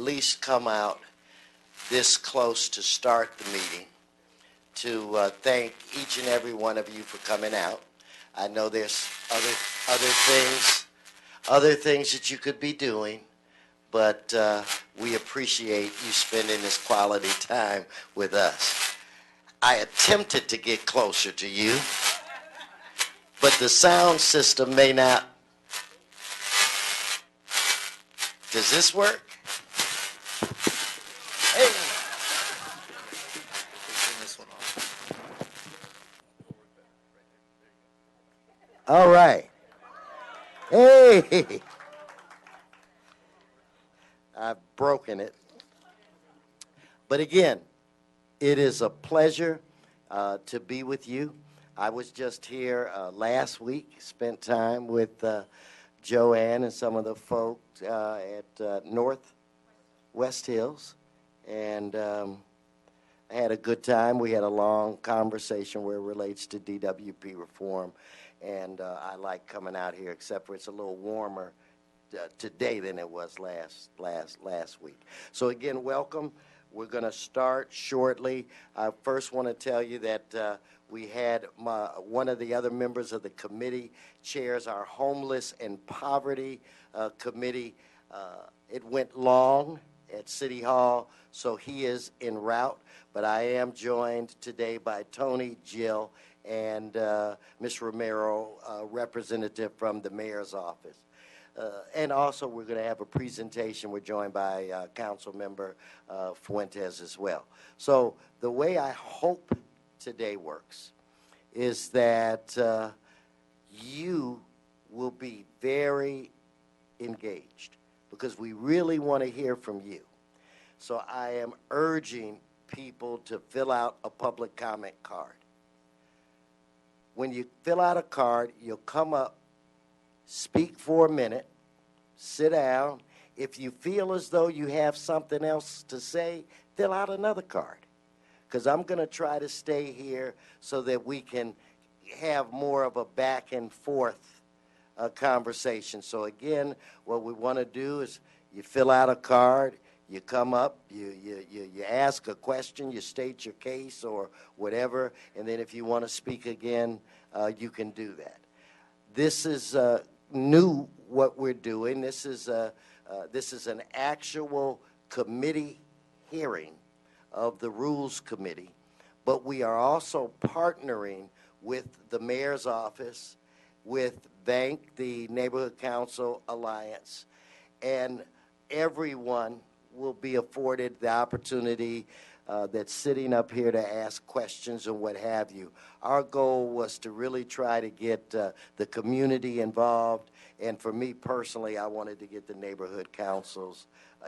least come out this close to start the meeting to thank each and every one of you for coming out. I know there's other things that you could be doing, but we appreciate you spending this quality time with us. I attempted to get closer to you, but the sound system may not. Does this work? Hey. All right. Hey. I've broken it. But again, it is a pleasure to be with you. I was just here last week, spent time with Joanne and some of the folks at North West Hills, and I had a good time. We had a long conversation where it relates to DWP reform, and I like coming out here, except for it's a little warmer today than it was last week. So again, welcome. We're going to start shortly. I first want to tell you that we had one of the other members of the committee chairs our homeless and poverty committee. It went long at City Hall, so he is en route. But I am joined today by Tony, Jill, and Ms. Romero, representative from the mayor's office. And also, we're going to have a presentation. We're joined by Council Member Fuentes as well. So the way I hope today works is that you will be very engaged because we really want to hear from you. So I am urging people to fill out a public comment card. When you fill out a card, you'll come up, speak for a minute, sit down. If you feel as though you have something else to say, fill out another card. Because I'm going to try to stay here so that we can have more of a back and forth conversation. So again, what we want to do is you fill out a card, you come up, you ask a question, you state your case or whatever, and then if you want to speak again, you can do that. This is new what we're doing. This is an actual committee hearing of the Rules Committee, but we are also partnering with the Mayor's Office, with Bank, the Neighborhood Council Alliance, and everyone will be afforded the opportunity that's sitting up here to ask questions and what have you. Our goal was to really try to get the community involved, and for me personally, I wanted to get the neighborhood councils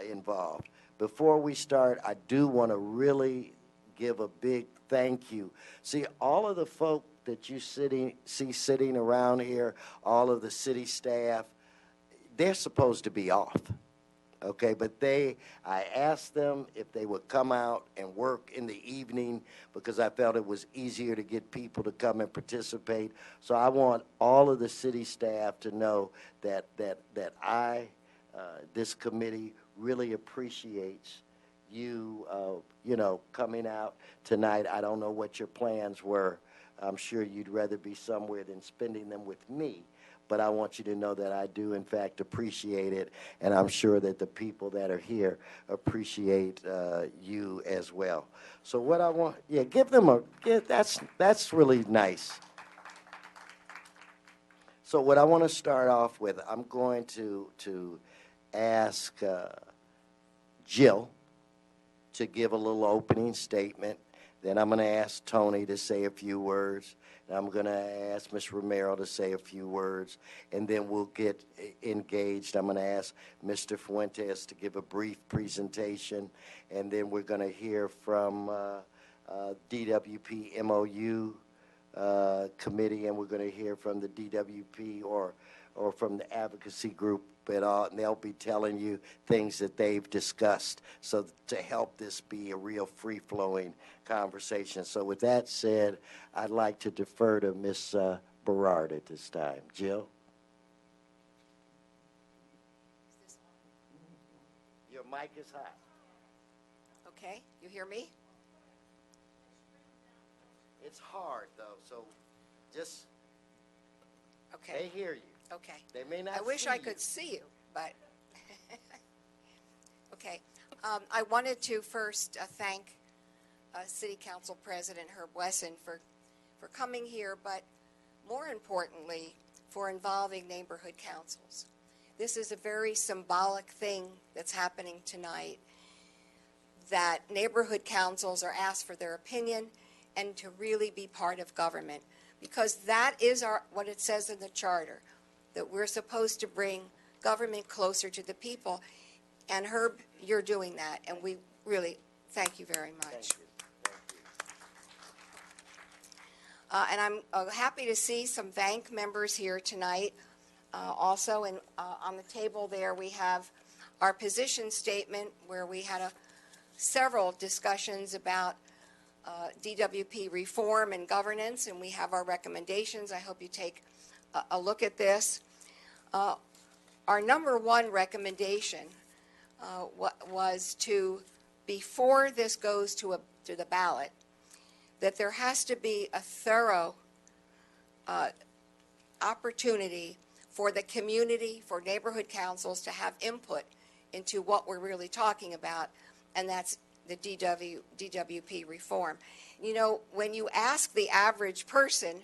involved. Before we start, I do want to really give a big thank you. See, all of the folk that you see sitting around here, all of the city staff, they're supposed to be off. Okay, but I asked them if they would come out and work in the evening because I felt it was easier to get people to come and participate. So I want all of the city staff to know that this committee really appreciates you, coming out tonight. I don't know what your plans were. I'm sure you'd rather be somewhere than spending them with me. But I want you to know that I do, in fact, appreciate it, and I'm sure that the people that are here appreciate you as well. So what I want, give them that's really nice. So what I want to start off with, I'm going to ask Jill to give a little opening statement. Then I'm going to ask Tony to say a few words. And I'm going to ask Ms. Romero to say a few words. And then we'll get engaged. I'm going to ask Mr. Fuentes to give a brief presentation. And then we're going to hear from DWP MOU committee. And we're going to hear from the DWP or from the advocacy group at all, and they'll be telling you things that they've discussed so to help this be a real free-flowing conversation. So with that said, I'd like to defer to Ms. Berard at this time. Jill? Your The mic is hot. Okay, you hear me? It's hard, though, so just, Okay. they hear you. Okay. They may not I wish see I you. could see you, but okay. I wanted to first thank City Council President Herb Wesson for coming here, but more importantly, for involving neighborhood councils. This is a very symbolic thing that's happening tonight, that neighborhood councils are asked for their opinion and to really be part of government, because that is what it says in the charter, that we're supposed to bring government closer to the people. And Herb, you're doing that, and we really thank you very much. Thank you. Thank you. And I'm happy to see some bank members here tonight. Also, and on the table there we have our position statement, where we had several discussions about DWP reform and governance, and we have our recommendations. I hope you take a look at this. Our number one recommendation was to, before this goes to the ballot, that there has to be a thorough opportunity for the community, for neighborhood councils to have input into what we're really talking about, and that's the DWP reform. You know, when you ask the average person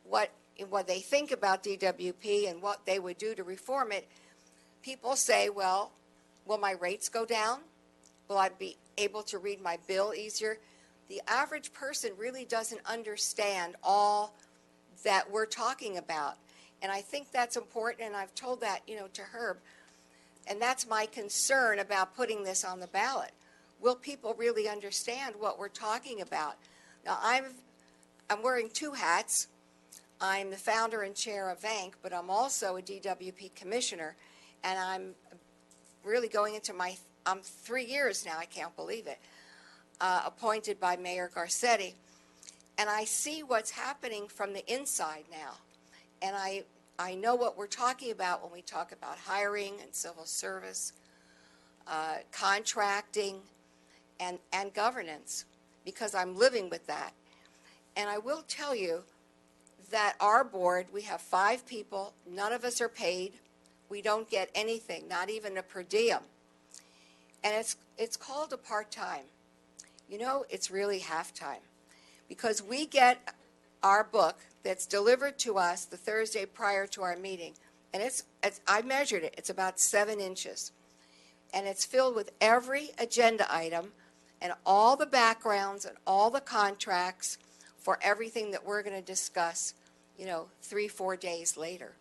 what they think about DWP and what they would do to reform it, people say, well, will my rates go down? Will I be able to read my bill easier? The average person really doesn't understand all that we're talking about. And I think that's important, and I've told that, to Herb. And that's my concern about putting this on the ballot. Will people really understand what we're talking about? Now, I'm wearing two hats. I'm the founder and chair of VANC, but I'm also a DWP commissioner, and I'm really going into I'm 3 years now, I can't believe it, appointed by Mayor Garcetti. And I see what's happening from the inside now. And I know what we're talking about when we talk about hiring and civil service, contracting, and governance, because I'm living with that. And I will tell you that our board, we have 5 people, none of us are paid. We don't get anything, not even a per diem. And it's called a part-time. It's really half-time, because we get our book that's delivered to us the Thursday prior to our meeting, and I measured it, it's about 7 inches, and it's filled with every agenda item and all the backgrounds and all the contracts for everything that we're going to discuss, 3-4 days later.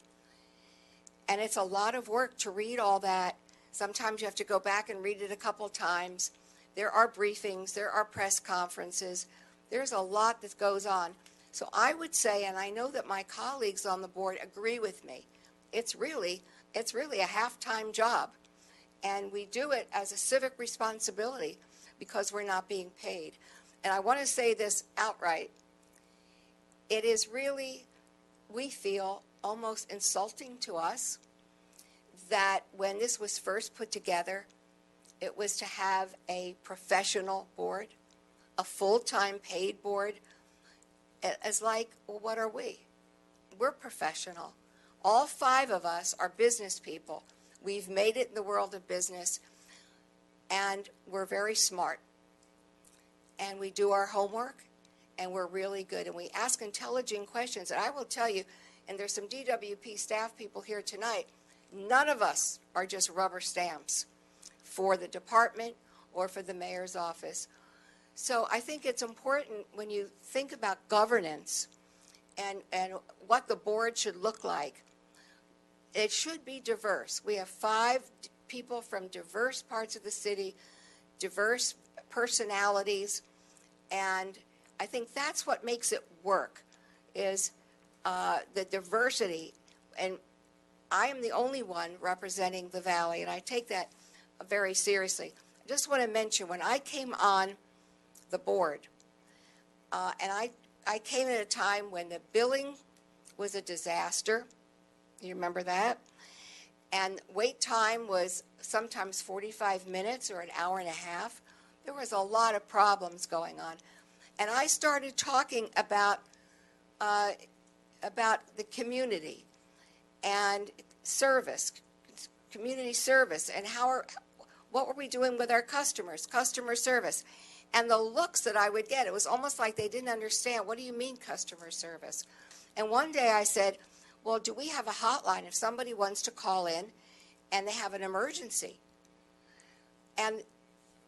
And it's a lot of work to read all that. Sometimes you have to go back and read it a couple times. There are briefings, there are press conferences, there's a lot that goes on. So I would say, and I know that my colleagues on the board agree with me, it's really a half-time job. And we do it as a civic responsibility because we're not being paid. And I want to say this outright. It is really, we feel, almost insulting to us that when this was first put together, it was to have a professional board, a full-time paid board. As like, well, what are we? We're professional. All 5 of us are business people. We've made it in the world of business, and we're very smart. And we do our homework, and we're really good. And we ask intelligent questions. And I will tell you, and there's some DWP staff people here tonight, none of us are just rubber stamps for the department or for the mayor's office. So I think it's important when you think about governance and what the board should look like, it should be diverse. We have 5 people from diverse parts of the city, diverse personalities, and I think that's what makes it work, is the diversity. And I am the only one representing the Valley, and I take that very seriously. I just want to mention, when I came on the board, and I came at a time when the billing was a disaster. You remember that? And wait time was sometimes 45 minutes or an hour and a half. There was a lot of problems going on. And I started talking about the community and service, community service, and what were we doing with our customers, customer service. And the looks that I would get, it was almost like they didn't understand, what do you mean customer service? And one day I said, well, do we have a hotline if somebody wants to call in and they have an emergency? And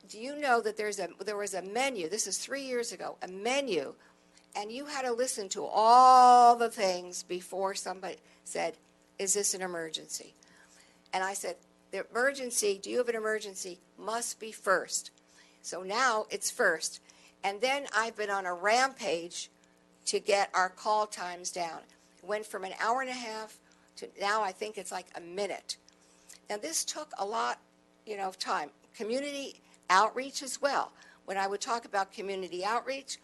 do you know that there was a menu, this is 3 years ago, a menu, and you had to listen to all the things before somebody said, is this an emergency? And I said, the emergency, do you have an emergency, must be first. So now it's first. And then I've been on a rampage to get our call times down. It went from an hour and a half to now I think it's like a minute. Now this took a lot, of time. Community outreach as well. When I would talk about community outreach,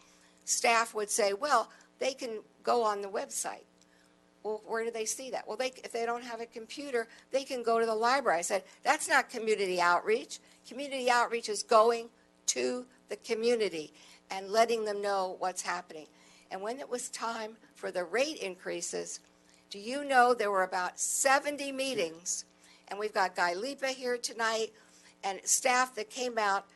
staff would say, well, they can go on the website. Well, where do they see that? Well, if they don't have a computer, they can go to the library. I said, that's not community outreach. Community outreach is going to the community and letting them know what's happening. And when it was time for the rate increases, do you know there were about 70 meetings, and we've got Guy Lipa here tonight, and staff that came out,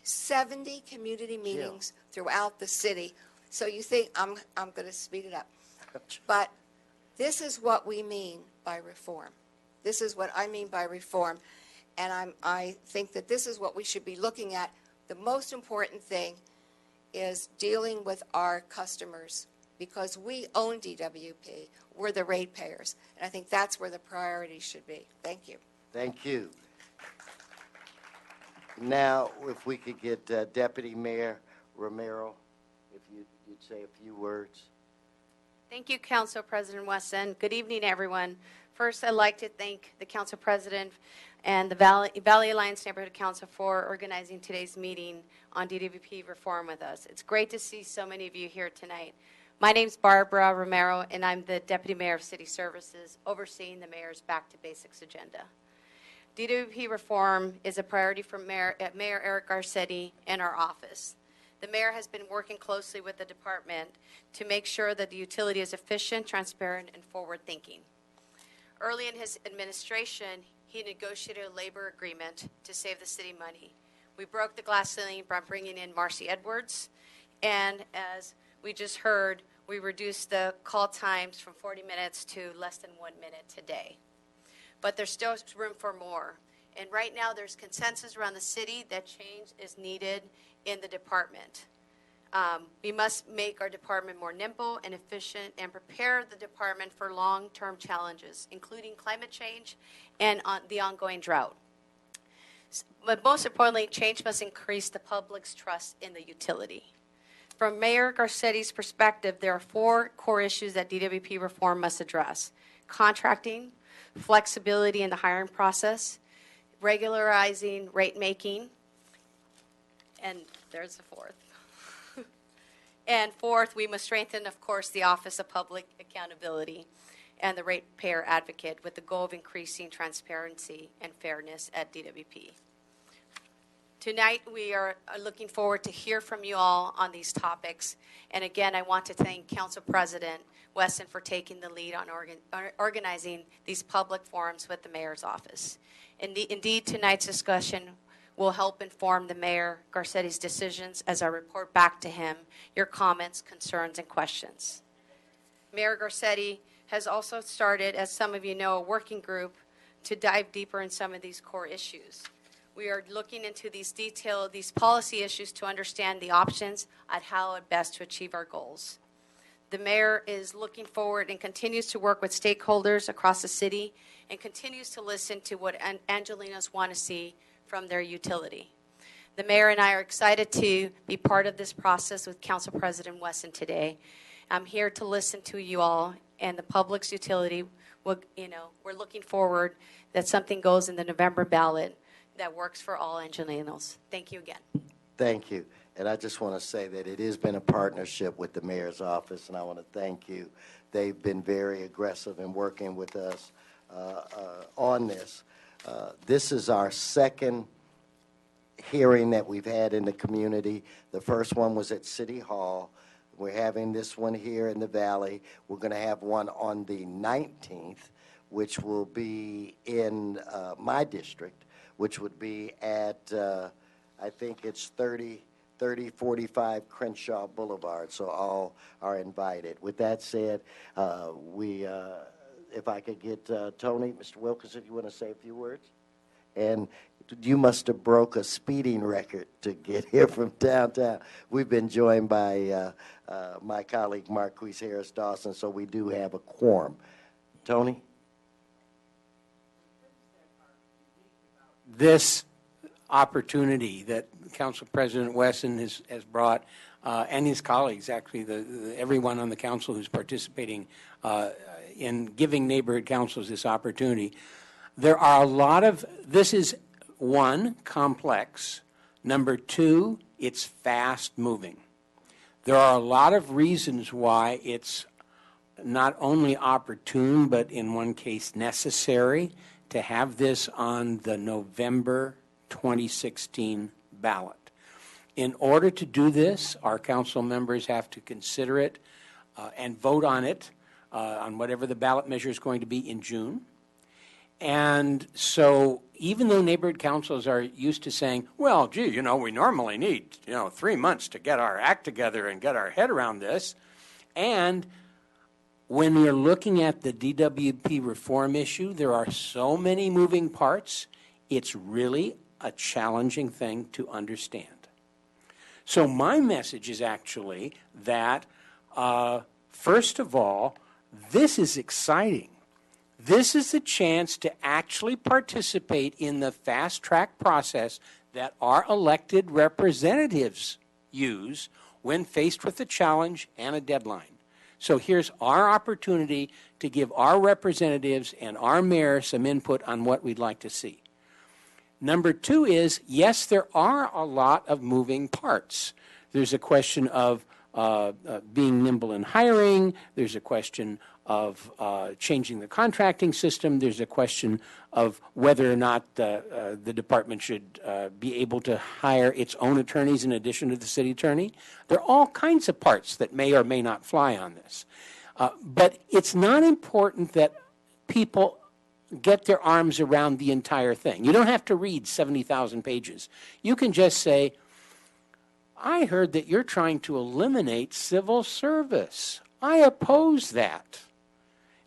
70 community meetings throughout the city. So you think, I'm going to speed it up. But this is what we mean by reform. This is what I mean by reform. And I think that this is what we should be looking at. The most important thing is dealing with our customers because we own DWP. We're the ratepayers. And I think that's where the priority should be. Thank you. Thank you. Now, if we could get Deputy Mayor Romero, if you'd say a few words. Thank you, Council President Wesson. Good evening, everyone. First, I'd like to thank the Council President and the Valley Alliance Neighborhood Council for organizing today's meeting on DWP reform with us. It's great to see so many of you here tonight. My name's Barbara Romero, and I'm the Deputy Mayor of City Services, overseeing the Mayor's Back to Basics agenda. DWP reform is a priority for Mayor Eric Garcetti and our office. The mayor has been working closely with the department to make sure that the utility is efficient, transparent, and forward-thinking. Early in his administration, he negotiated a labor agreement to save the city money. We broke the glass ceiling by bringing in Marcy Edwards, and as we just heard, we reduced the call times from 40 minutes to less than 1 minute today. But there's still room for more. And right now there's consensus around the city that change is needed in the department. We must make our department more nimble and efficient and prepare the department for long-term challenges, including climate change and the ongoing drought. But most importantly, change must increase the public's trust in the utility. From Mayor Garcetti's perspective, there are 4 core issues that DWP reform must address: contracting, flexibility in the hiring process, regularizing rate making, and there's the 4th. And 4th, we must strengthen, of course, the Office of Public Accountability and the ratepayer advocate with the goal of increasing transparency and fairness at DWP. Tonight, we are looking forward to hear from you all on these topics. And again, I want to thank Council President Wesson for taking the lead on organizing these public forums with the mayor's office. Indeed, tonight's discussion will help inform the Mayor Garcetti's decisions as I report back to him your comments, concerns, and questions. Mayor Garcetti has also started, as some of you know, a working group to dive deeper in some of these core issues. We are looking into these policy issues to understand the options at how best to achieve our goals. The mayor is looking forward and continues to work with stakeholders across the city and continues to listen to what Angelinos want to see from their utility. The mayor and I are excited to be part of this process with Council President Wesson today. I'm here to listen to you all, and the public's utility, we're looking forward that something goes in the November ballot that works for all Angelinos. Thank you again. Thank you. And I just want to say that it has been a partnership with the mayor's office, and I want to thank you. They've been very aggressive in working with us on this. This is our second hearing that we've had in the community. The first one was at City Hall. We're having this one here in the Valley. We're going to have one on the 19th, which will be in my district, which would be at, I think it's 3045 Crenshaw Boulevard, so all are invited. With that said, if I could get Tony, Mr. Wilkinson, if you want to say a few words? And you must have broke a speeding record to get here from downtown. We've been joined by my colleague Marquise Harris Dawson, so we do have a quorum. Tony? This opportunity that Council President Wesson has brought, and his colleagues, actually, everyone on the council who's participating in giving neighborhood councils this opportunity. There are a lot of, this is one, complex. Number two, it's fast moving. There are a lot of reasons why it's not only opportune, but in one case necessary to have this on the November 2016 ballot. In order to do this, our council members have to consider it and vote on it, on whatever the ballot measure is going to be in June. And so even though neighborhood councils are used to saying, well, gee, we normally need, 3 months to get our act together and get our head around this. And when you're looking at the DWP reform issue, there are so many moving parts, it's really a challenging thing to understand. So my message is actually that, first of all, this is exciting. This is a chance to actually participate in the fast-track process that our elected representatives use when faced with a challenge and a deadline. So here's our opportunity to give our representatives and our mayor some input on what we'd like to see. Number two is, yes, there are a lot of moving parts. There's a question of being nimble in hiring. There's a question of changing the contracting system. There's a question of whether or not the department should be able to hire its own attorneys in addition to the city attorney. There are all kinds of parts that may or may not fly on this. But it's not important that people get their arms around the entire thing. You don't have to read 70,000 pages. You can just say, I heard that you're trying to eliminate civil service. I oppose that.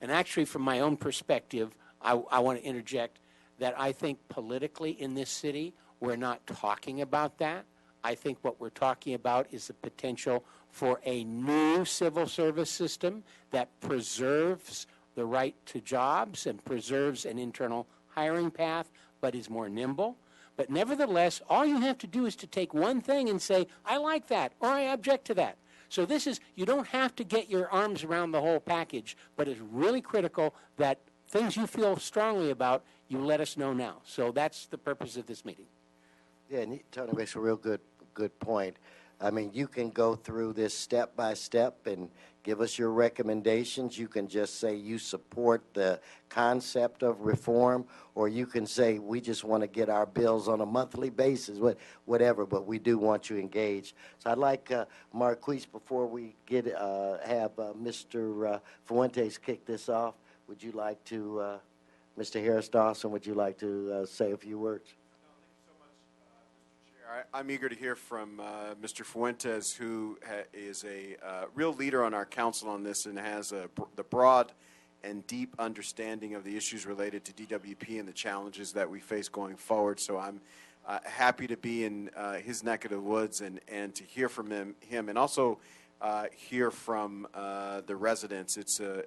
And actually, from my own perspective, I want to interject that I think politically in this city, we're not talking about that. I think what we're talking about is the potential for a new civil service system that preserves the right to jobs and preserves an internal hiring path, but is more nimble. But nevertheless, all you have to do is to take one thing and say, I like that, or I object to that. So this is, you don't have to get your arms around the whole package, but it's really critical that things you feel strongly about, you let us know now. So that's the purpose of this meeting. Yeah, and Tony makes a real good point. I mean, you can go through this step by step and give us your recommendations. You can just say you support the concept of reform, or you can say we just want to get our bills on a monthly basis, whatever, but we do want you engaged. So I'd like Marquise, before we have Mr. Fuentes kick this off, would you like to, Mr. Harris Dawson, would you like to say a few words? I'm eager to hear from Mr. Fuentes, who is a real leader on our council on this and has the broad and deep understanding of the issues related to DWP and the challenges that we face going forward. So I'm happy to be in his neck of the woods and to hear from him and also hear from the residents. It's a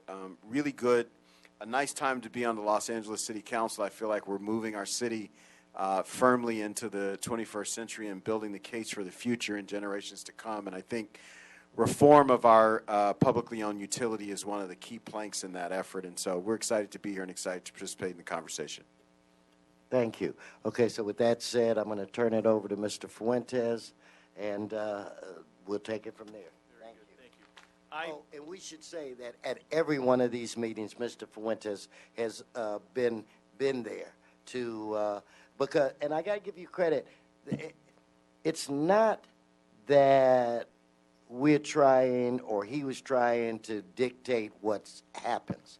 really good, a nice time to be on the Los Angeles City Council. I feel like we're moving our city firmly into the 21st century and building the case for the future and generations to come. And I think reform of our publicly owned utility is one of the key planks in that effort. And so we're excited to be here and excited to participate in the conversation. Thank you. Okay, so with that said, I'm going to turn it over to Mr. Fuentes, and we'll take it from there. Thank you. And we should say that at every one of these meetings, Mr. Fuentes has been there to because, and I got to give you credit. It's not that we're trying or he was trying to dictate what happens.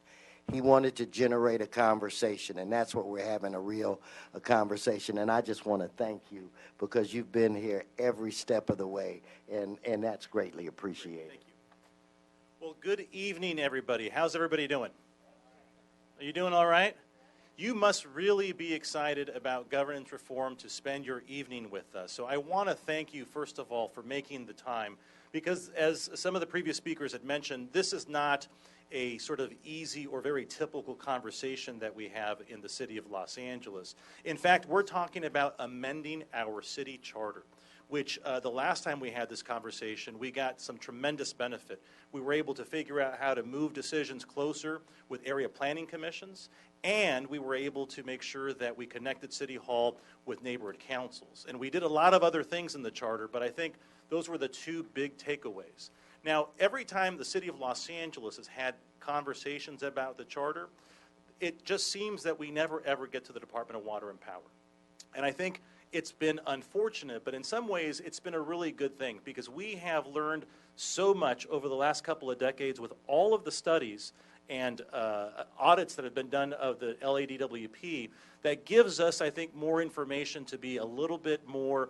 He wanted to generate a conversation, and that's what we're having, a conversation. And I just want to thank you because you've been here every step of the way, and that's greatly appreciated. Thank you. Well, good evening, everybody. How's everybody doing? Are you doing all right? You must really be excited about governance reform to spend your evening with us. So I want to thank you, first of all, for making the time, because as some of the previous speakers had mentioned, this is not a sort of easy or very typical conversation that we have in the city of Los Angeles. In fact, we're talking about amending our city charter, which the last time we had this conversation, we got some tremendous benefit. We were able to figure out how to move decisions closer with area planning commissions, and we were able to make sure that we connected City Hall with neighborhood councils. And we did a lot of other things in the charter, but I think those were the two big takeaways. Now, every time the city of Los Angeles has had conversations about the charter, it just seems that we never ever get to the Department of Water and Power. And I think it's been unfortunate, but in some ways it's been a really good thing because we have learned so much over the last couple of decades with all of the studies and audits that have been done of the LADWP that gives us, I think, more information to be a little bit more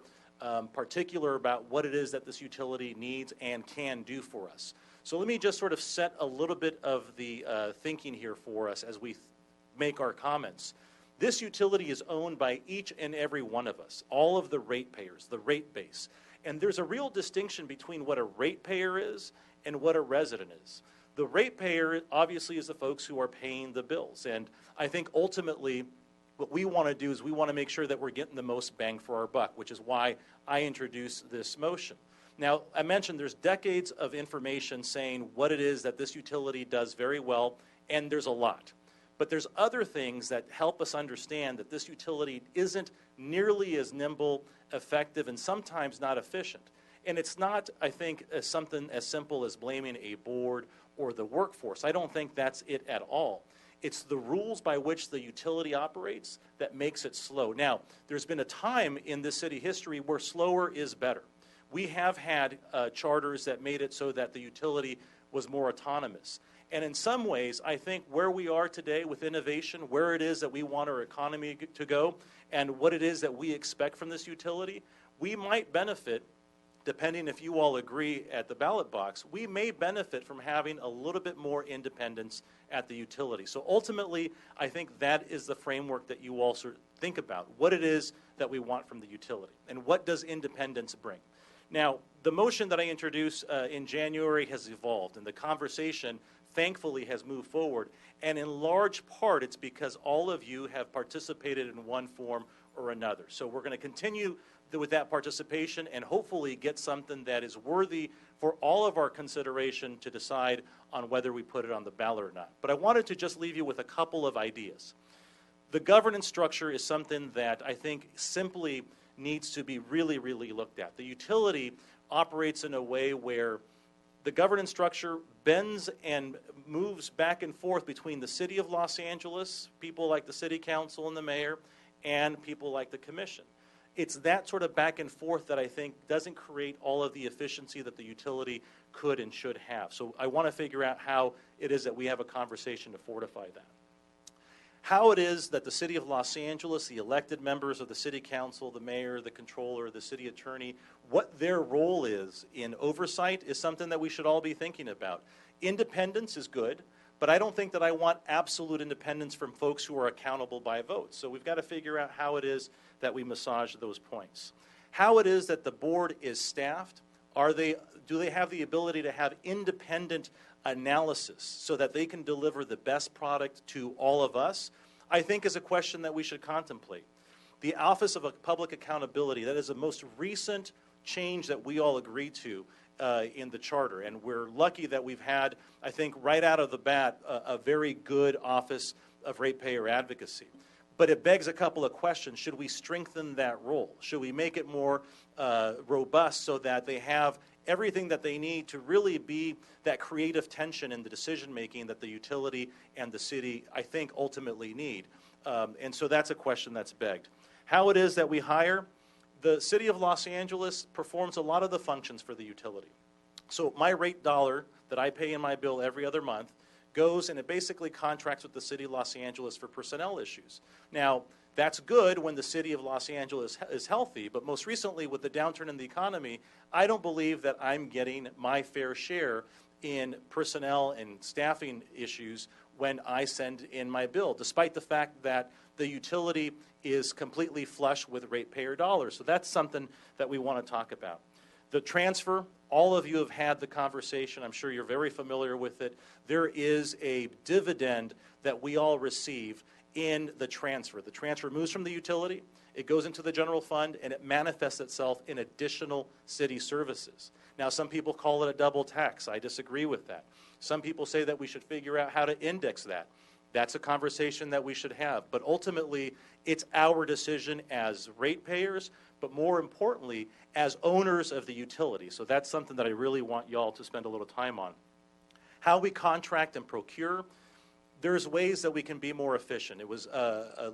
particular about what it is that this utility needs and can do for us. So let me just sort of set a little bit of the thinking here for us as we make our comments. This utility is owned by each and every one of us, all of the ratepayers, the rate base. And there's a real distinction between what a ratepayer is and what a resident is. The ratepayer obviously is the folks who are paying the bills. And I think ultimately what we want to do is we want to make sure that we're getting the most bang for our buck, which is why I introduced this motion. Now, I mentioned there's decades of information saying what it is that this utility does very well, and there's a lot. But there's other things that help us understand that this utility isn't nearly as nimble, effective, and sometimes not efficient. And it's not, I think, something as simple as blaming a board or the workforce. I don't think that's it at all. It's the rules by which the utility operates that makes it slow. Now, there's been a time in this city history where slower is better. We have had charters that made it so that the utility was more autonomous. And in some ways, I think where we are today with innovation, where it is that we want our economy to go, and what it is that we expect from this utility, we might benefit, depending if you all agree at the ballot box, we may benefit from having a little bit more independence at the utility. So ultimately, I think that is the framework that you all sort of think about, what it is that we want from the utility, and what does independence bring. Now, the motion that I introduced in January has evolved, and the conversation thankfully has moved forward, and in large part it's because all of you have participated in one form or another. So we're going to continue with that participation and hopefully get something that is worthy for all of our consideration to decide on whether we put it on the ballot or not. But I wanted to just leave you with a couple of ideas. The governance structure is something that I think simply needs to be really, really looked at. The utility operates in a way where the governance structure bends and moves back and forth between the city of Los Angeles, people like the city council and the mayor, and people like the commission. It's that sort of back and forth that I think doesn't create all of the efficiency that the utility could and should have. So I want to figure out how it is that we have a conversation to fortify that. How it is that the city of Los Angeles, the elected members of the city council, the mayor, the controller, the city attorney, what their role is in oversight is something that we should all be thinking about. Independence is good, but I don't think that I want absolute independence from folks who are accountable by votes. So we've got to figure out how it is that we massage those points. How it is that the board is staffed. Do they have the ability to have independent analysis so that they can deliver the best product to all of us, I think is a question that we should contemplate. The Office of Public Accountability, that is the most recent change that we all agreed to in the charter, and we're lucky that we've had, I think, right out of the bat, a very good Office of Ratepayer Advocacy. But it begs a couple of questions. Should we strengthen that role? Should we make it more robust so that they have everything that they need to really be that creative tension in the decision-making that the utility and the city, I think, ultimately need. And so that's a question that's begged. How it is that we hire? The city of Los Angeles performs a lot of the functions for the utility. So my rate dollar that I pay in my bill every other month goes and it basically contracts with the city of Los Angeles for personnel issues. Now, that's good when the city of Los Angeles is healthy, but most recently with the downturn in the economy, I don't believe that I'm getting my fair share in personnel and staffing issues when I send in my bill, despite the fact that the utility is completely flush with ratepayer dollars. So that's something that we want to talk about. The transfer, all of you have had the conversation. I'm sure you're very familiar with it. There is a dividend that we all receive in the transfer. The transfer moves from the utility, it goes into the general fund, and it manifests itself in additional city services. Now, some people call it a double tax. I disagree with that. Some people say that we should figure out how to index that. That's a conversation that we should have. But ultimately, it's our decision as ratepayers, but more importantly, as owners of the utility. So that's something that I really want y'all to spend a little time on. How we contract and procure, there's ways that we can be more efficient. It was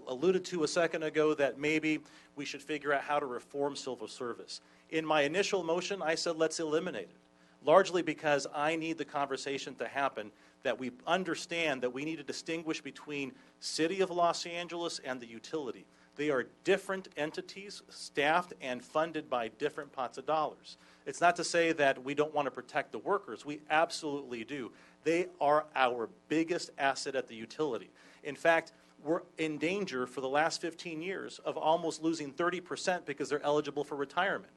alluded to a second ago that maybe we should figure out how to reform civil service. In my initial motion, I said let's eliminate it, largely because I need the conversation to happen that we understand that we need to distinguish between City of Los Angeles and the utility. They are different entities, staffed and funded by different pots of dollars. It's not to say that we don't want to protect the workers. We absolutely do. They are our biggest asset at the utility. In fact, we're in danger for the last 15 years of almost losing 30% because they're eligible for retirement.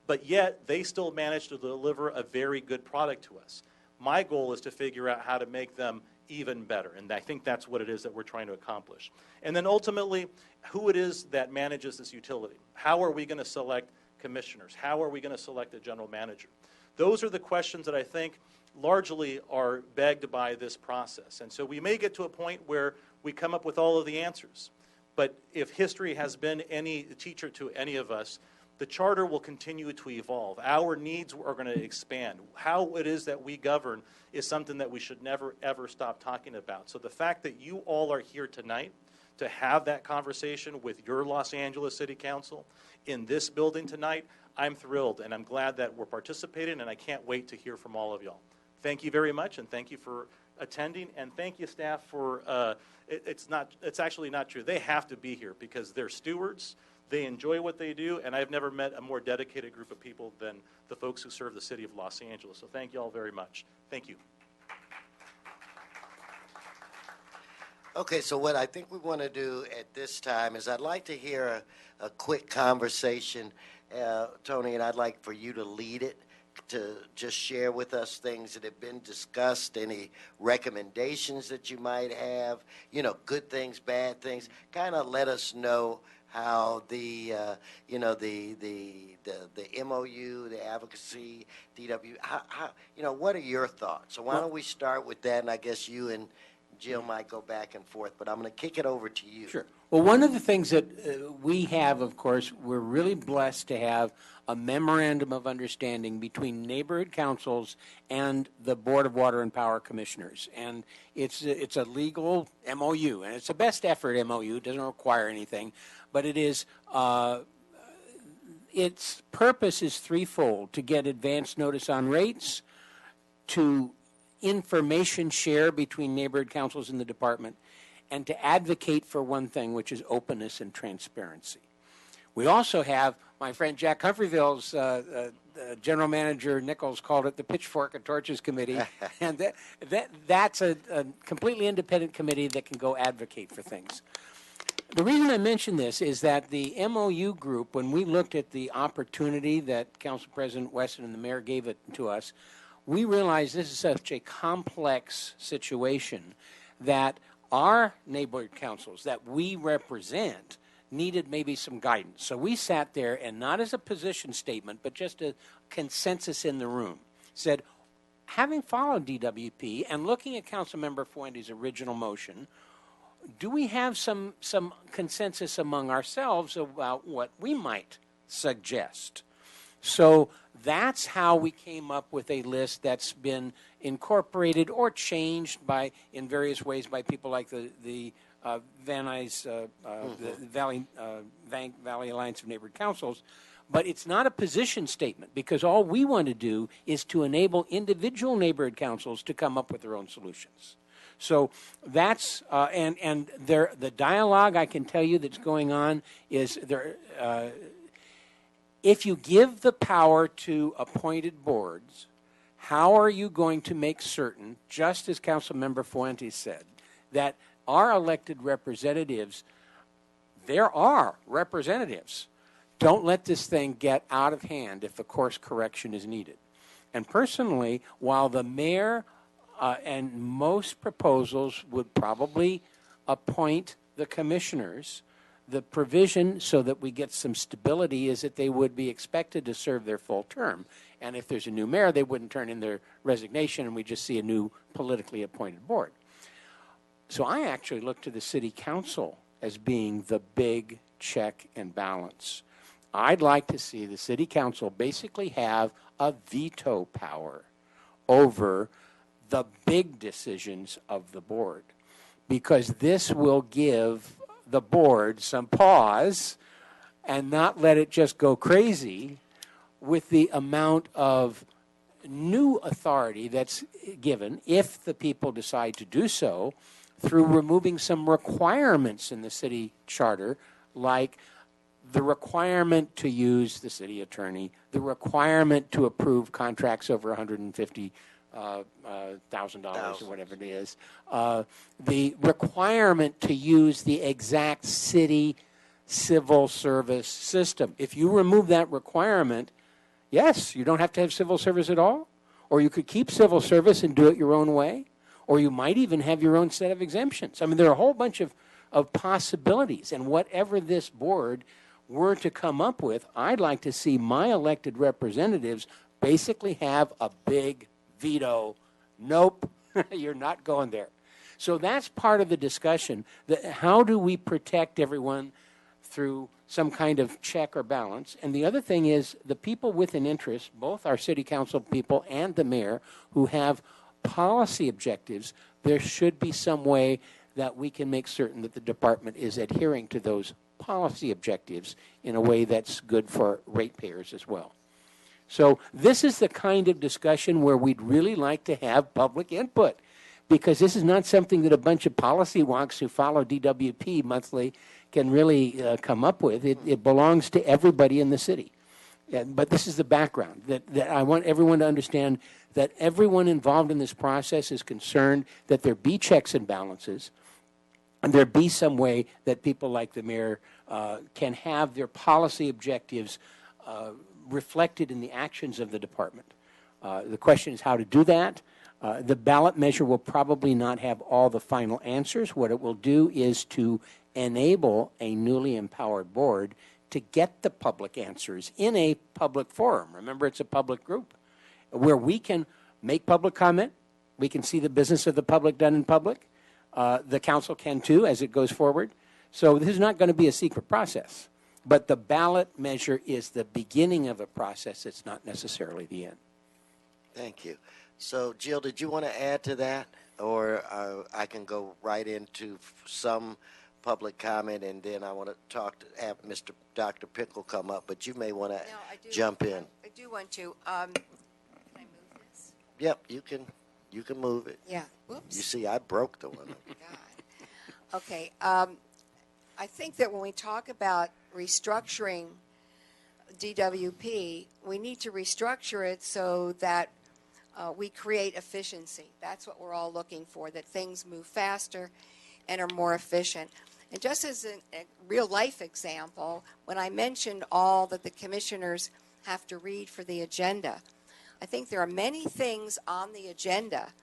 But yet, they still manage to deliver a very good product to us. My goal is to figure out how to make them even better, and I think that's what it is that we're trying to accomplish. And then ultimately, who it is that manages this utility. How are we going to select commissioners? How are we going to select a general manager? Those are the questions that I think largely are begged by this process. And so we may get to a point where we come up with all of the answers. But if history has been any teacher to any of us, the charter will continue to evolve. Our needs are going to expand. How it is that we govern is something that we should never, ever stop talking about. So the fact that you all are here tonight to have that conversation with your Los Angeles City Council in this building tonight, I'm thrilled, and I'm glad that we're participating, and I can't wait to hear from all of y'all. Thank you very much, and thank you for attending, and thank you, staff, for, it's actually not true. They have to be here because they're stewards. They enjoy what they do, and I've never met a more dedicated group of people than the folks who serve the city of Los Angeles. So thank you all very much. Thank you. Okay, so what I think we want to do at this time is I'd like to hear a quick conversation, Tony, and I'd like for you to lead it, to just share with us things that have been discussed, any recommendations that you might have, you know, good things, bad things. Kind of let us know how the MOU, the advocacy, DW, how you know, what are your thoughts? So why don't we start with that, and I guess you and Jill might go back and forth, but I'm going to kick it over to you. Sure. Well, one of the things that we have, of course, we're really blessed to have a memorandum of understanding between neighborhood councils and the Board of Water and Power Commissioners. And it's a legal MOU, and it's a best effort MOU. It doesn't require anything, but it is its purpose is threefold: to get advance notice on rates, to information share between neighborhood councils in the department, and to advocate for one thing, which is openness and transparency. We also have my friend Jack Humphreyville's general manager Nichols called it the Pitchfork and Torches Committee, and that's a completely independent committee that can go advocate for things. The reason I mention this is that the MOU group, when we looked at the opportunity that Council President Wesson and the mayor gave it to us, we realized this is such a complex situation that our neighborhood councils that we represent needed maybe some guidance. So we sat there, and not as a position statement, but just a consensus in the room, said, having followed DWP and looking at Councilmember Fuente's original motion, do we have some consensus among ourselves about what we might suggest? So that's how we came up with a list that's been incorporated or changed in various ways by people like the Van Nuys, the Valley Alliance of Neighborhood Councils. But it's not a position statement, because all we want to do is to enable individual neighborhood councils to come up with their own solutions. So that's the dialogue, I can tell you, that's going on is there. If you give the power to appointed boards, how are you going to make certain, just as Councilmember Fuentes said, that our elected representatives, there are representatives, don't let this thing get out of hand if a course correction is needed. And personally, while the mayor and most proposals would probably appoint the commissioners, the provision so that we get some stability is that they would be expected to serve their full term. And if there's a new mayor, they wouldn't turn in their resignation and we just see a new politically appointed board. So I actually look to the city council as being the big check and balance. I'd like to see the city council basically have a veto power over the big decisions of the board, because this will give the board some pause and not let it just go crazy with the amount of new authority that's given, if the people decide to do so, through removing some requirements in the city charter, like the requirement to use the city attorney, the requirement to approve contracts over $150,000 or whatever it is, the requirement to use the exact city civil service system. If you remove that requirement, yes, you don't have to have civil service at all, or you could keep civil service and do it your own way, or you might even have your own set of exemptions. I mean, there are a whole bunch of possibilities, and whatever this board were to come up with, I'd like to see my elected representatives basically have a big veto. Nope, you're not going there. So that's part of the discussion. How do we protect everyone through some kind of check or balance? And the other thing is the people with an interest, both our city council people and the mayor, who have policy objectives, there should be some way that we can make certain that the department is adhering to those policy objectives in a way that's good for ratepayers as well. So this is the kind of discussion where we'd really like to have public input, because this is not something that a bunch of policy wonks who follow DWP monthly can really come up with. It belongs to everybody in the city. But this is the background, that I want everyone to understand, that everyone involved in this process is concerned that there be checks and balances, and there be some way that people like the mayor can have their policy objectives reflected in the actions of the department. The question is how to do that. The ballot measure will probably not have all the final answers. What it will do is to enable a newly empowered board to get the public answers in a public forum. Remember, it's a public group where we can make public comment. We can see the business of the public done in public. The council can too as it goes forward. So this is not going to be a secret process. But the ballot measure is the beginning of a process. It's not necessarily the end. Thank you. So, Jill, did you want to add to that? Or I can go right into some public comment, and then I want to have Dr. Pickle come up, but you may want to jump in. I do want to. Can I move this? Yep, you can move it. Yeah. Whoops. You see, I broke the one. God. Okay. I think that when we talk about restructuring DWP, we need to restructure it so that we create efficiency. That's what we're all looking for, that things move faster and are more efficient. And just as a real-life example, when I mentioned all that the commissioners have to read for the agenda, I think there are many things on the agenda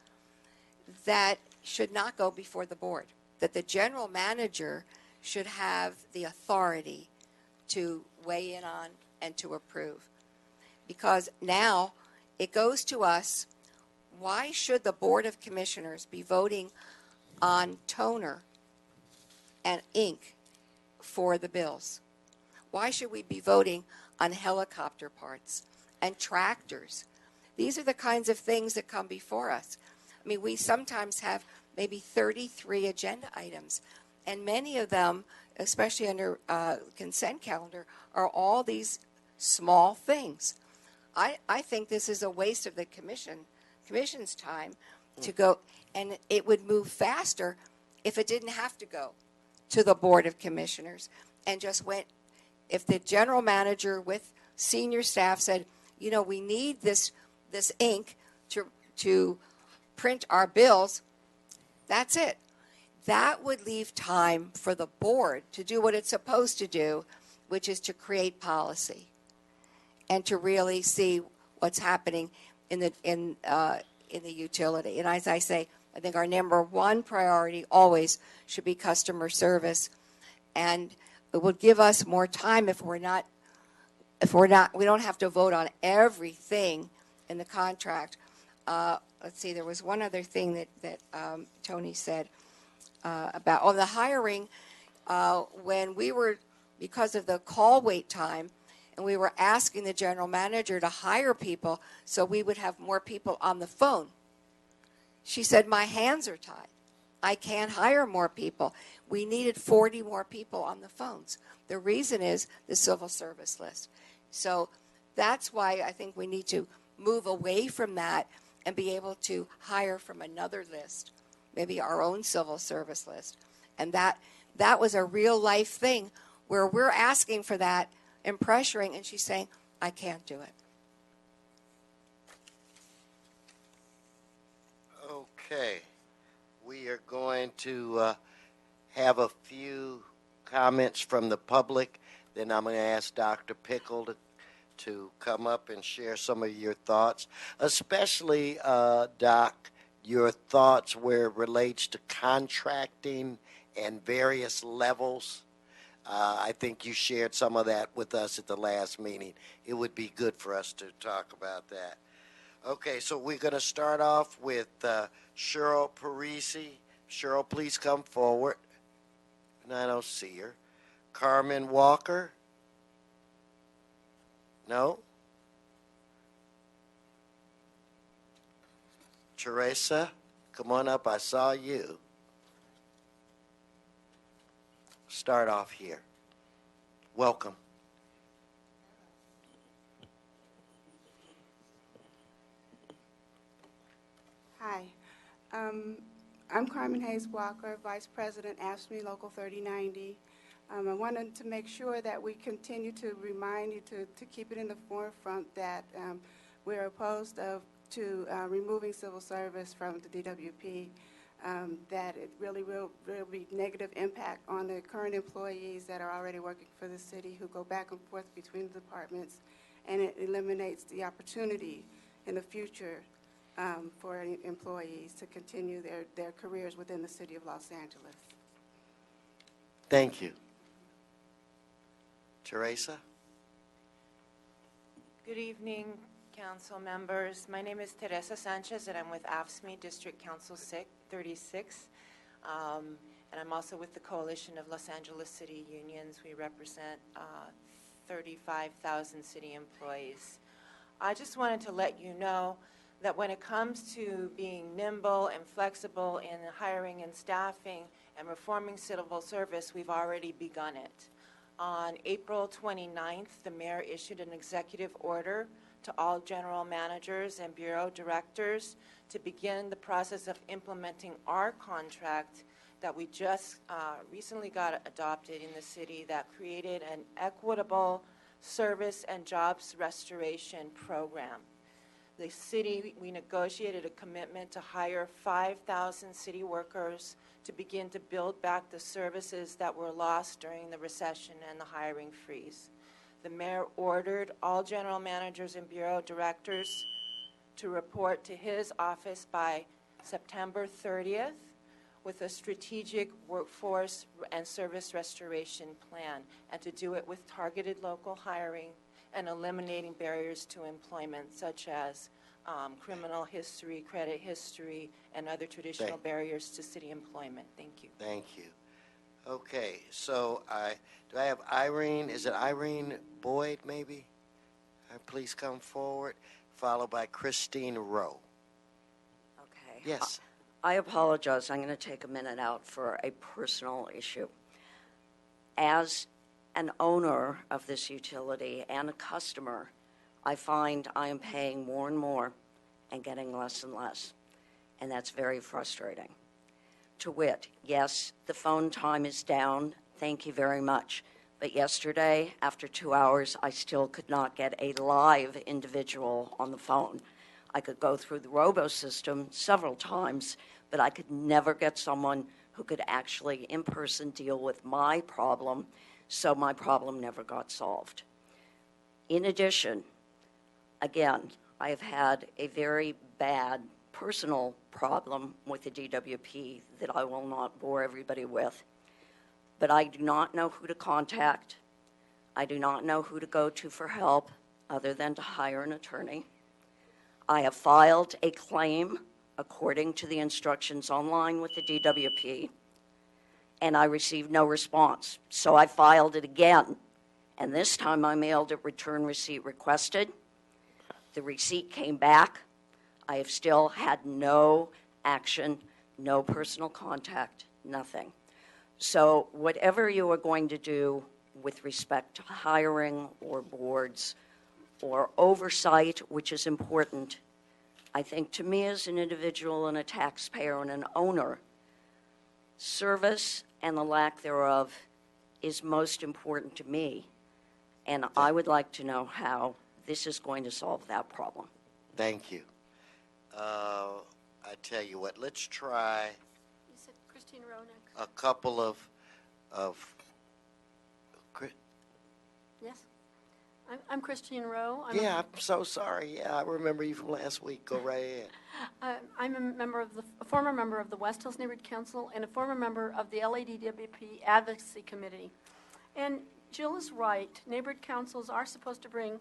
that should not go before the board, that the general manager should have the authority to weigh in on and to approve. Because now it goes to us, why should the Board of Commissioners be voting on toner and ink for the bills? Why should we be voting on helicopter parts? and tractors. These are the kinds of things that come before us. I mean, we sometimes have maybe 33 agenda items, and many of them, especially under consent calendar, are all these small things. I think this is a waste of the commission's time to go, and it would move faster if it didn't have to go to the Board of Commissioners and just went, if the general manager with senior staff said, you know, we need this ink to print our bills, that's it. That would leave time for the board to do what it's supposed to do, which is to create policy and to really see what's happening in the utility. And as I say, I think our number one priority always should be customer service, and it would give us more time if we don't have to vote on everything in the contract. Let's see, there was one other thing that Tony said about the hiring. When we were, because of the call wait time, and we were asking the general manager to hire people so we would have more people on the phone. She said, my hands are tied. I can't hire more people. We needed 40 more people on the phones. The reason is the civil service list. So that's why I think we need to move away from that and be able to hire from another list, maybe our own civil service list. And that was a real life thing where we're asking for that and pressuring, and she's saying, I can't do it. Okay. We are going to have a few comments from the public. Then I'm going to ask Dr. Pickle to come up and share some of your thoughts, especially, Doc, your thoughts where it relates to contracting and various levels. I think you shared some of that with us at the last meeting. It would be good for us to talk about that. Okay, so we're going to start off with Cheryl Parisi. Cheryl, please come forward. And I don't see her. Carmen Walker? No? Teresa, come on up. I saw you. Start off here. Welcome. Hi. I'm Carmen Hayes Walker, Vice President, AFSCME Local 3090. I wanted to make sure that we continue to remind you to keep it in the forefront that we're opposed to removing civil service from the DWP, that it really will be negative impact on the current employees that are already working for the city who go back and forth between the departments, and it eliminates the opportunity in the future for employees to continue their careers within the city of Los Angeles. Thank you. Teresa? Good evening, council members. My name is Teresa Sanchez, and I'm with AFSCME District Council 36. And I'm also with the Coalition of Los Angeles City Unions. We represent 35,000 city employees. I just wanted to let you know that when it comes to being nimble and flexible in hiring and staffing and reforming civil service, we've already begun it. On April 29th, the mayor issued an executive order to all general managers and bureau directors to begin the process of implementing our contract that we just recently got adopted in the city that created an equitable service and jobs restoration program. The city, we negotiated a commitment to hire 5,000 city workers to begin to build back the services that were lost during the recession and the hiring freeze. The mayor ordered all general managers and bureau directors to report to his office by September 30th with a strategic workforce and service restoration plan, and to do it with targeted local hiring and eliminating barriers to employment such as criminal history, credit history, and other traditional barriers to city employment. Thank you. Thank you. Okay, so do I have Irene? Is it Irene Boyd, maybe? Please come forward, followed by Christine Rowe. Okay. Yes. I apologize. I'm going to take a minute out for a personal issue. As an owner of this utility and a customer, I find I am paying more and more and getting less and less. And that's very frustrating. To wit, yes, the phone time is down. Thank you very much. But yesterday, after 2 hours, I still could not get a live individual on the phone. I could go through the robo system several times, but I could never get someone who could actually in person deal with my problem, so my problem never got solved. In addition, again, I have had a very bad personal problem with the DWP that I will not bore everybody with. But I do not know who to contact. I do not know who to go to for help other than to hire an attorney. I have filed a claim according to the instructions online with the DWP, and I received no response. So I filed it again, and this time I mailed a return receipt requested. The receipt came back. I have still had no action, no personal contact, nothing. So whatever you are going to do with respect to hiring or boards or oversight, which is important, I think to me as an individual and a taxpayer and an owner, service and the lack thereof is most important to me. And I would like to know how this is going to solve that problem. Thank you. I tell you what, let's try You said Christine Rowe next. a couple of Yes. I'm Christine Rowe. yeah, I'm so sorry. Yeah, I remember you from last week. Go right ahead. I'm a former member of the West Hills Neighborhood Council and a former member of the LADWP Advocacy Committee. And Jill is right. Neighborhood councils are supposed to bring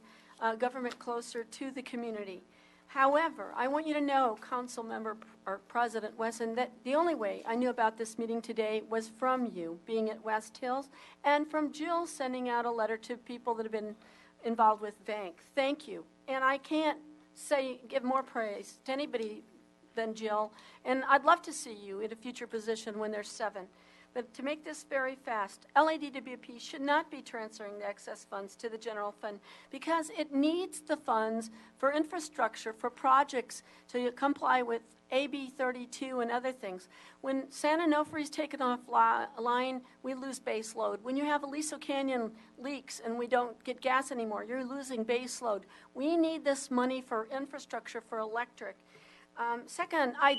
government closer to the community. However, I want you to know, Council Member or President Wesson, that the only way I knew about this meeting today was from you being at West Hills and from Jill sending out a letter to people that have been involved with Bank. Thank you. And I can't give more praise to anybody than Jill. And I'd love to see you in a future position when there's 7. But to make this very fast, LADWP should not be transferring the excess funds to the general fund because it needs the funds for infrastructure, for projects to comply with AB 32 and other things. When San Onofre's taken offline, we lose base load. When you have Aliso Canyon leaks and we don't get gas anymore, you're losing base load. We need this money for infrastructure, for electric. Second, I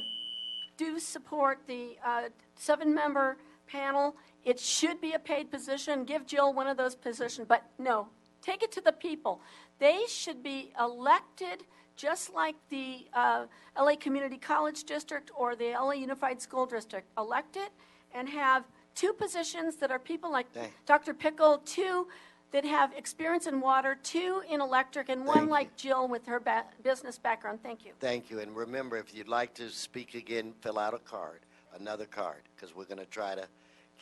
do support the 7-member panel. It should be a paid position. Give Jill one of those positions, but no, take it to the people. They should be elected just like the LA Community College District or the LA Unified School District. Elected and have 2 positions that are people like Dr. Pickle, 2 that have experience in water, 2 in electric, and 1 like Jill with her business background. Thank you. Thank you. And remember, if you'd like to speak again, fill out a card, another card, because we're going to try to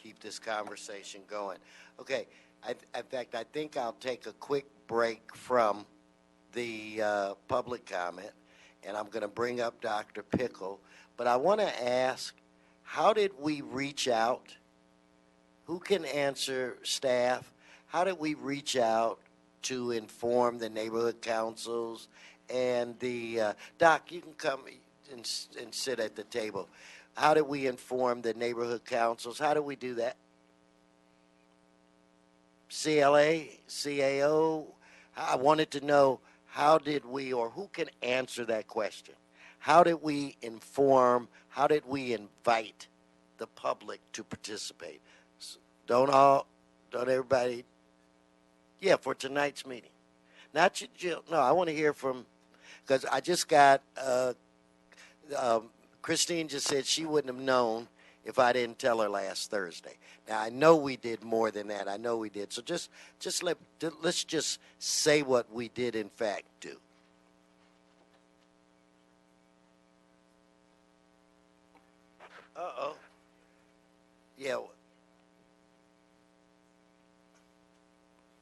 keep this conversation going. Okay. In fact, I think I'll take a quick break from the public comment, and I'm going to bring up Dr. Pickle. But I want to ask, how did we reach out? Who can answer, staff? How did we reach out to inform the neighborhood councils and the Doc? You can come and sit at the table. How did we inform the neighborhood councils? How did we do that? CLA, CAO? I wanted to know, how did we, or who can answer that question? How did we inform, how did we invite the public to participate? Don't everybody, yeah, for tonight's meeting. Not you, Jill. No, I want to hear from, because I just got, Christine just said she wouldn't have known if I didn't tell her last Thursday. Now, I know we did more than that. I know we did. So let's just say what we did in fact do. Uh-oh. Yeah.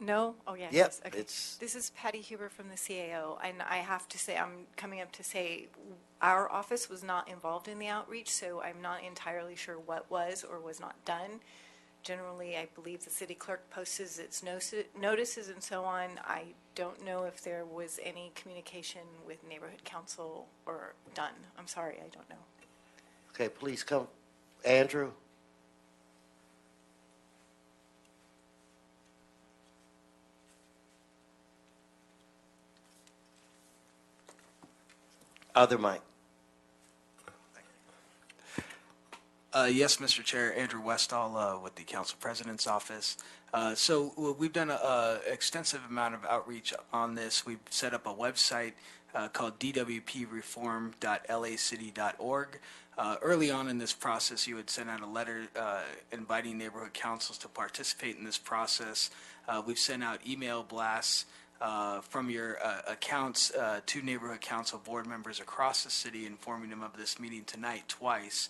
No? Oh, yes. Yep, Yes. Okay. it's- This is Patty Huber from the CAO, and I have to say, I'm coming up to say our office was not involved in the outreach, so I'm not entirely sure what was or was not done. Generally, I believe the city clerk posts its notices and so on. I don't know if there was any communication with neighborhood council or done. I'm sorry, I don't know. Okay, please come. Andrew? Other mic. Yes, Mr. Chair, Andrew Westall with the Council President's Office. We've done an extensive amount of outreach on this. We've set up a website called dwpreform.lacity.org. Early on in this process, you had sent out a letter inviting neighborhood councils to participate in this process. We've sent out email blasts from your accounts to neighborhood council board members across the city, informing them of this meeting tonight twice,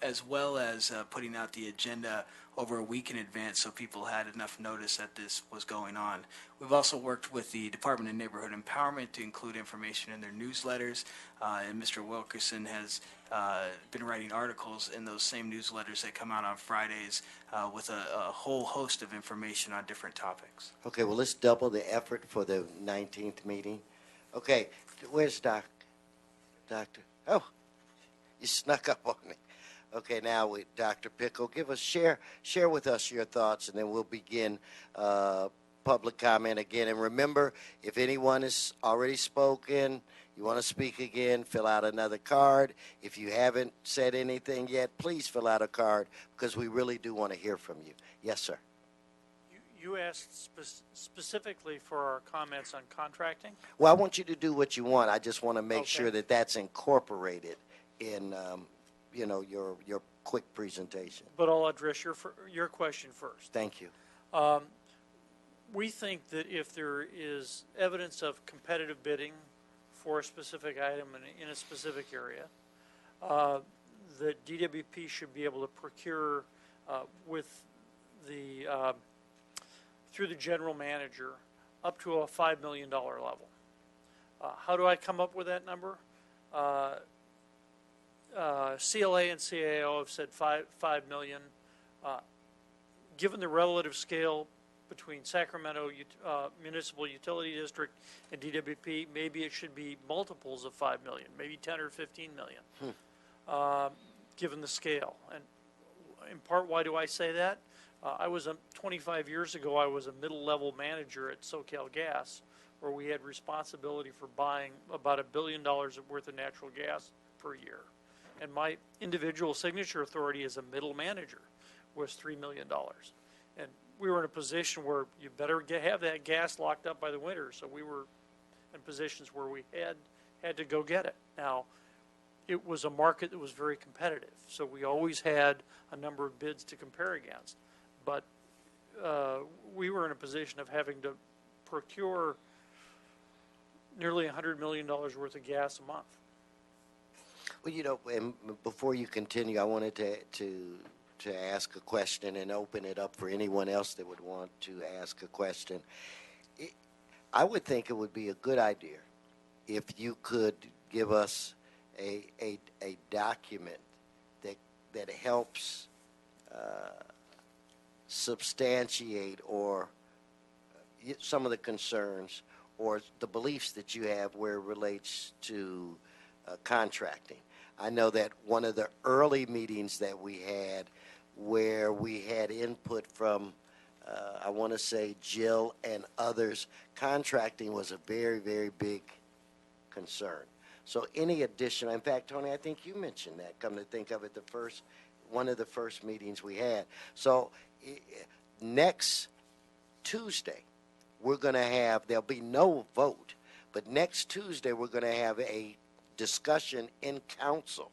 as well as putting out the agenda over a week in advance so people had enough notice that this was going on. We've also worked with the Department of Neighborhood Empowerment to include information in their newsletters, and Mr. Wilkerson has been writing articles in those same newsletters that come out on Fridays with a whole host of information on different topics. Okay, well, let's double the effort for the 19th meeting. Okay, where's Doctor? Oh, you snuck up on me. Okay, now with Dr. Pickle, share with us your thoughts, and then we'll begin public comment again. And remember, if anyone has already spoken, you want to speak again, fill out another card. If you haven't said anything yet, please fill out a card because we really do want to hear from you. Yes, sir. You asked specifically for our comments on contracting? Well, I want you to do what you want. I just want to make Okay. sure that that's incorporated in your quick presentation. But I'll address your question first. Thank you. We think that if there is evidence of competitive bidding for a specific item in a specific area, that DWP should be able to procure with through the general manager up to a $5 million level. How do I come up with that number? CLA and CAO have said $5 million. Given the relative scale between Sacramento Municipal Utility District and DWP, maybe it should be multiples of $5 million, maybe 10 or 15 million, given the scale. And in part, why do I say that? 25 years ago, I was a middle-level manager at SoCal Gas, where we had responsibility for buying about $1 billion worth of natural gas per year. And my individual signature authority as a middle manager was $3 million. And we were in a position where you better have that gas locked up by the winter. So we were in positions where we had to go get it. Now, it was a market that was very competitive. So we always had a number of bids to compare against. But we were in a position of having to procure nearly $100 million worth of gas a month. Well, and before you continue, I wanted to ask a question and open it up for anyone else that would want to ask a question. I would think it would be a good idea if you could give us a document that helps substantiate or some of the concerns or the beliefs that you have where it relates to contracting. I know that one of the early meetings that we had where we had input from, I want to say, Jill and others, contracting was a very, very big concern. So any additional, in fact, Tony, I think you mentioned that, come to think of it, one of the first meetings we had. So next Tuesday, we're going to have, there'll be no vote, but next Tuesday, we're going to have a discussion in council.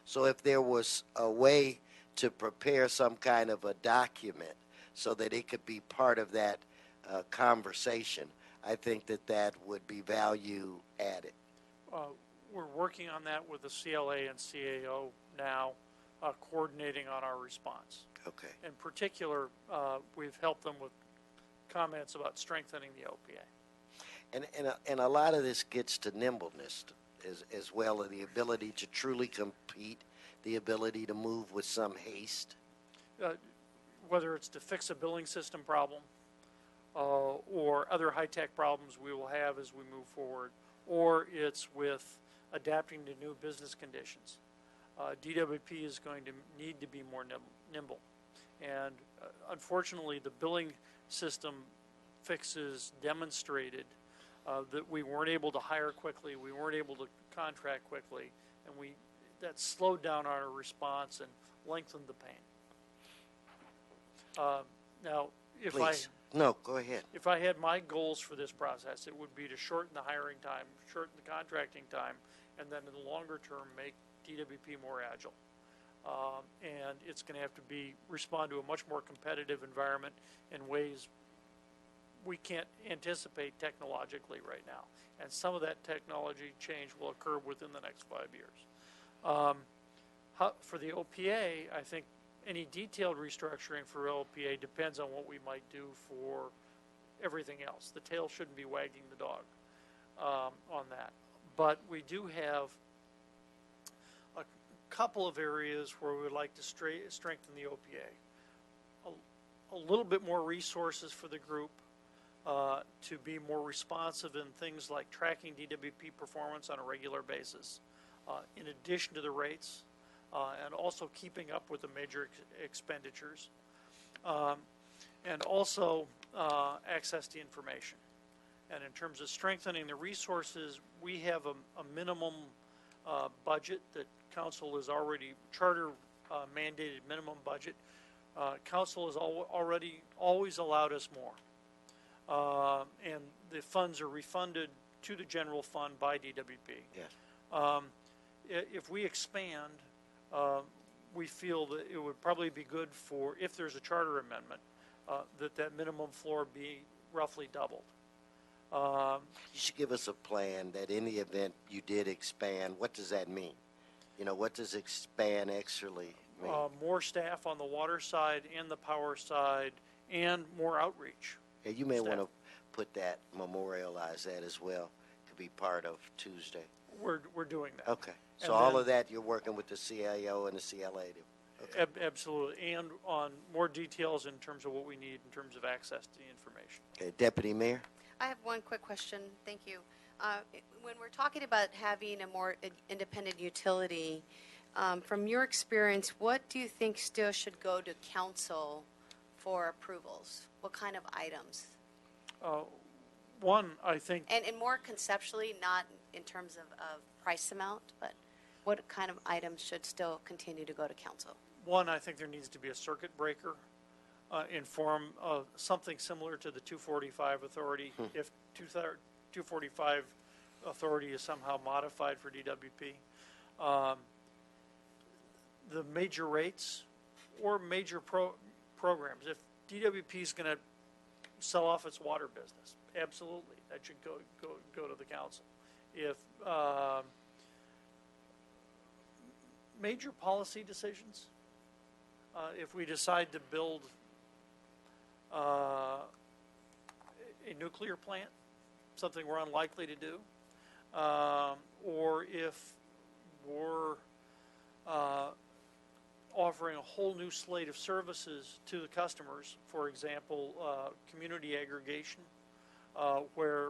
So if there was a way to prepare some kind of a document so that it could be part of that conversation, I think that would be value added. We're working on that with the CLA and CAO now, coordinating on our response. Okay. In particular, we've helped them with comments about strengthening the OPA. And a lot of this gets to nimbleness as well, and the ability to truly compete, the ability to move with some haste. Whether it's to fix a billing system problem or other high-tech problems we will have as we move forward, or it's with adapting to new business conditions. DWP is going to need to be more nimble. And unfortunately, the billing system fixes demonstrated that we weren't able to hire quickly, we weren't able to contract quickly, and that slowed down our response and lengthened the pain. Now, if Please. No, go ahead. If I had my goals for this process, it would be to shorten the hiring time, shorten the contracting time, and then in the longer term, make DWP more agile. And it's going to have to respond to a much more competitive environment in ways we can't anticipate technologically right now. And some of that technology change will occur within the next 5 years. For the OPA, I think any detailed restructuring for OPA depends on what we might do for everything else. The tail shouldn't be wagging the dog on that. But we do have a couple of areas where we would like to strengthen the OPA. A little bit more resources for the group to be more responsive in things like tracking DWP performance on a regular basis, in addition to the rates, and also keeping up with the major expenditures, and also access to information. And in terms of strengthening the resources, we have a minimum budget that council is already, charter mandated minimum budget. Council has already always allowed us more. And the funds are refunded to the general fund by DWP. Yes. If we expand, we feel that it would probably be good for, if there's a charter amendment, that minimum floor be roughly doubled. You should give us a plan that in the event you did expand, what does that mean? You know, what does expand actually mean? More staff on the water side and the power side, and more outreach. Yeah, you may staff. want to put that, memorialize that as well, to be part of Tuesday. We're doing that. Okay. So And all then- of that, you're working with the CIO and the CLA to, okay. Absolutely, and on more details in terms of what we need in terms of access to the information. Okay, Deputy Mayor? I have one quick question. Thank you. When we're talking about having a more independent utility, from your experience, what do you think still should go to council for approvals? What kind of items? One, I think, And more conceptually, not in terms of price amount, but what kind of items should still continue to go to council? one, I think there needs to be a circuit breaker in form of something similar to the 245 authority, if 245 authority is somehow modified for DWP. The major rates or major programs. If DWP is going to sell off its water business, absolutely, that should go to the council. If major policy decisions, if we decide to build a nuclear plant, something we're unlikely to do, or if we're offering a whole new slate of services to the customers, for example, community aggregation, where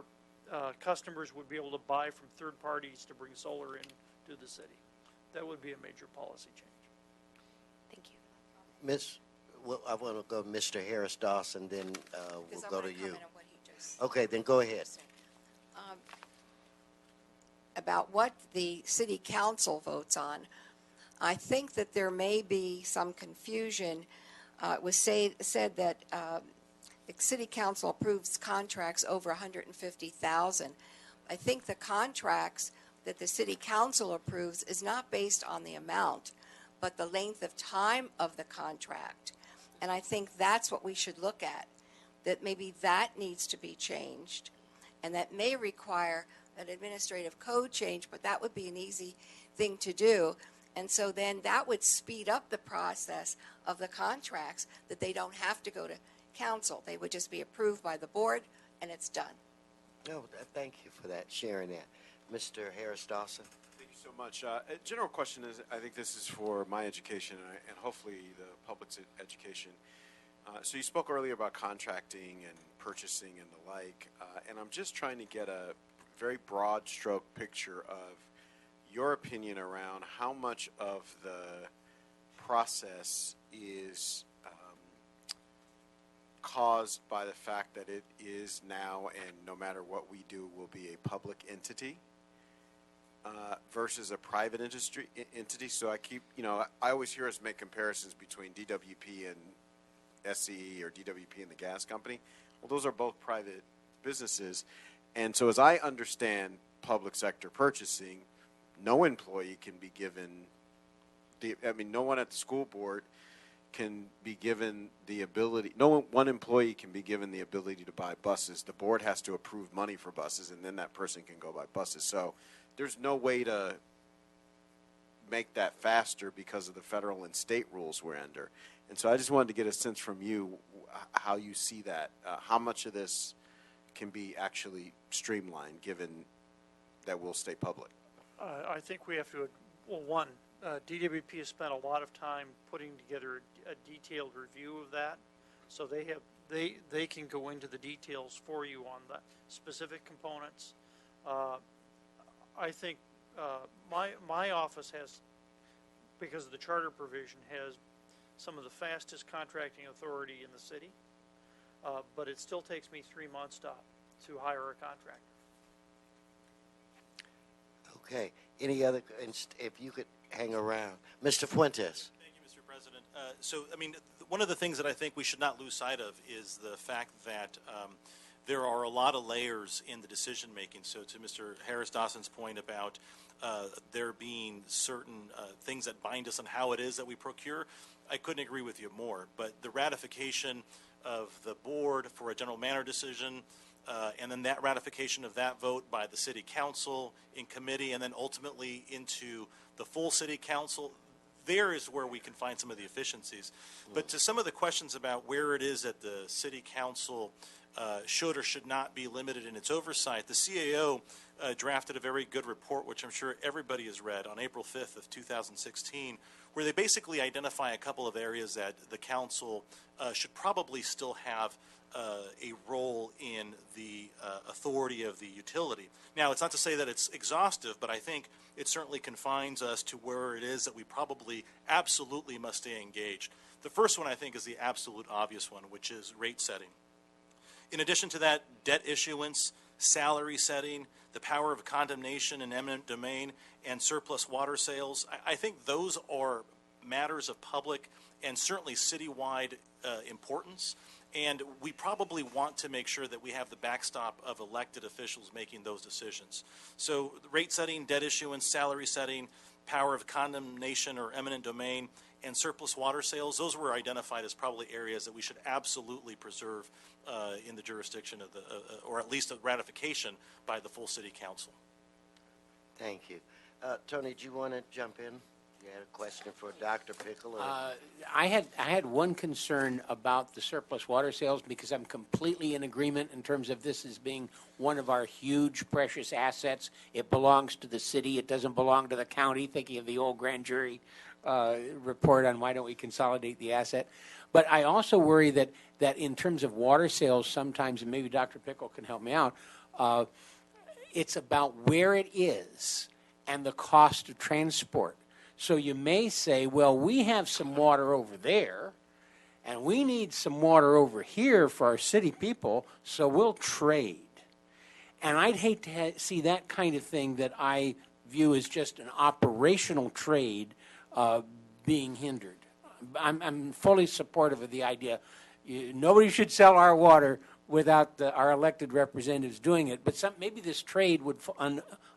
customers would be able to buy from third parties to bring solar into the city. That would be a major policy change. Thank you. Well, I want to go Mr. Harris Dawson, then we'll Because I go wanna to you. comment on what he just Okay, then go ahead. about what the city council votes on. I think that there may be some confusion. It was said that the city council approves contracts over $150,000. I think the contracts that the city council approves is not based on the amount, but the length of time of the contract. And I think that's what we should look at, that maybe that needs to be changed. And that may require an administrative code change, but that would be an easy thing to do. And so then that would speed up the process of the contracts, that they don't have to go to council. They would just be approved by the board, and it's done. No, thank you for that, sharing that. Mr. Harris Dawson? Thank you so much. A general question is, I think this is for my education and hopefully the public's education. So you spoke earlier about contracting and purchasing and the like, and I'm just trying to get a very broad stroke picture of your opinion around how much of the process is caused by the fact that it is now, and no matter what we do, will be a public entity versus a private entity. So I always hear us make comparisons between DWP and SCE or DWP and the gas company. Well, those are both private businesses. And so as I understand public sector purchasing, no employee can be given no one at the school board can be given the ability, one employee can be given the ability to buy buses. The board has to approve money for buses, and then that person can go buy buses. So there's no way to make that faster because of the federal and state rules we're under. And so I just wanted to get a sense from you how you see that, how much of this can be actually streamlined given that will stay public. I think we have to, well, DWP has spent a lot of time putting together a detailed review of that, so they can go into the details for you on the specific components. I think my office has, because of the charter provision, has some of the fastest contracting authority in the city, but it still takes me 3 months to hire a contractor. Okay. Any other, if you could hang around. Mr. Fuentes. Thank you, Mr. President. One of the things that I think we should not lose sight of is the fact that there are a lot of layers in the decision making. So to Mr. Harris Dawson's point about there being certain things that bind us on how it is that we procure, I couldn't agree with you more. But the ratification of the board for a general manner decision, and then that ratification of that vote by the city council in committee, and then ultimately into the full city council, there is where we can find some of the efficiencies. But to some of the questions about where it is that the city council should or should not be limited in its oversight, the CAO drafted a very good report, which I'm sure everybody has read, on April 5th of 2016, where they basically identify a couple of areas that the council should probably still have a role in the authority of the utility. Now, it's not to say that it's exhaustive, but I think it certainly confines us to where it is that we probably absolutely must stay engaged. The first one, I think, is the absolute obvious one, which is rate setting. In addition to that, debt issuance, salary setting, the power of condemnation and eminent domain, and surplus water sales, I think those are matters of public and certainly citywide importance. And we probably want to make sure that we have the backstop of elected officials making those decisions. So rate setting, debt issuance, salary setting, power of condemnation or eminent domain, and surplus water sales, those were identified as probably areas that we should absolutely preserve in the jurisdiction of the, or at least a ratification by the full city council. Thank you. Tony, do you want to jump in? You had a question for Dr. Pickle? I had one concern about the surplus water sales, because I'm completely in agreement in terms of this as being one of our huge, precious assets. It belongs to the city. It doesn't belong to the county, thinking of the old grand jury report on why don't we consolidate the asset. But I also worry that in terms of water sales, sometimes, and maybe Dr. Pickle can help me out, it's about where it is and the cost of transport. So you may say, well, we have some water over there, and we need some water over here for our city people, so we'll trade. And I'd hate to see that kind of thing that I view as just an operational trade being hindered. I'm fully supportive of the idea. Nobody should sell our water without our elected representatives doing it, but maybe this trade would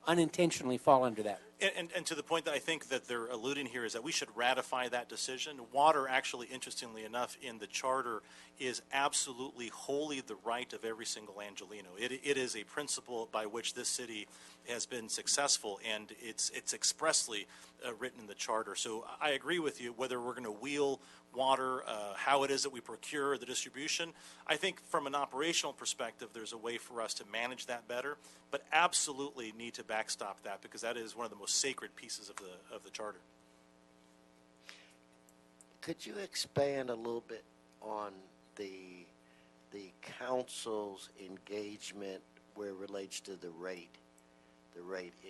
unintentionally fall under that. And to the point that I think that they're alluding here is that we should ratify that decision. Water, actually, interestingly enough, in the charter is absolutely wholly the right of every single Angelino. It is a principle by which this city has been successful, and it's expressly written in the charter. So I agree with you, whether we're going to wheel water, how it is that we procure the distribution. I think from an operational perspective, there's a way for us to manage that better, but absolutely need to backstop that because that is one of the most sacred pieces of the charter. Could you expand a little bit on the council's engagement where it relates to the rate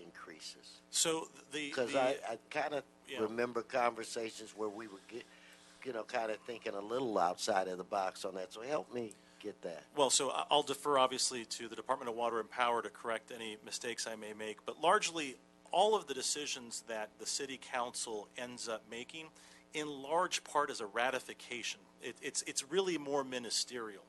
increases? So Because I kind of Yeah. remember conversations where we would get, kind of thinking a little outside of the box on that. So help me get that. Well, so I'll defer, obviously, to the Department of Water and Power to correct any mistakes I may make, but largely, all of the decisions that the City Council ends up making, in large part, is a ratification. It's really more ministerial.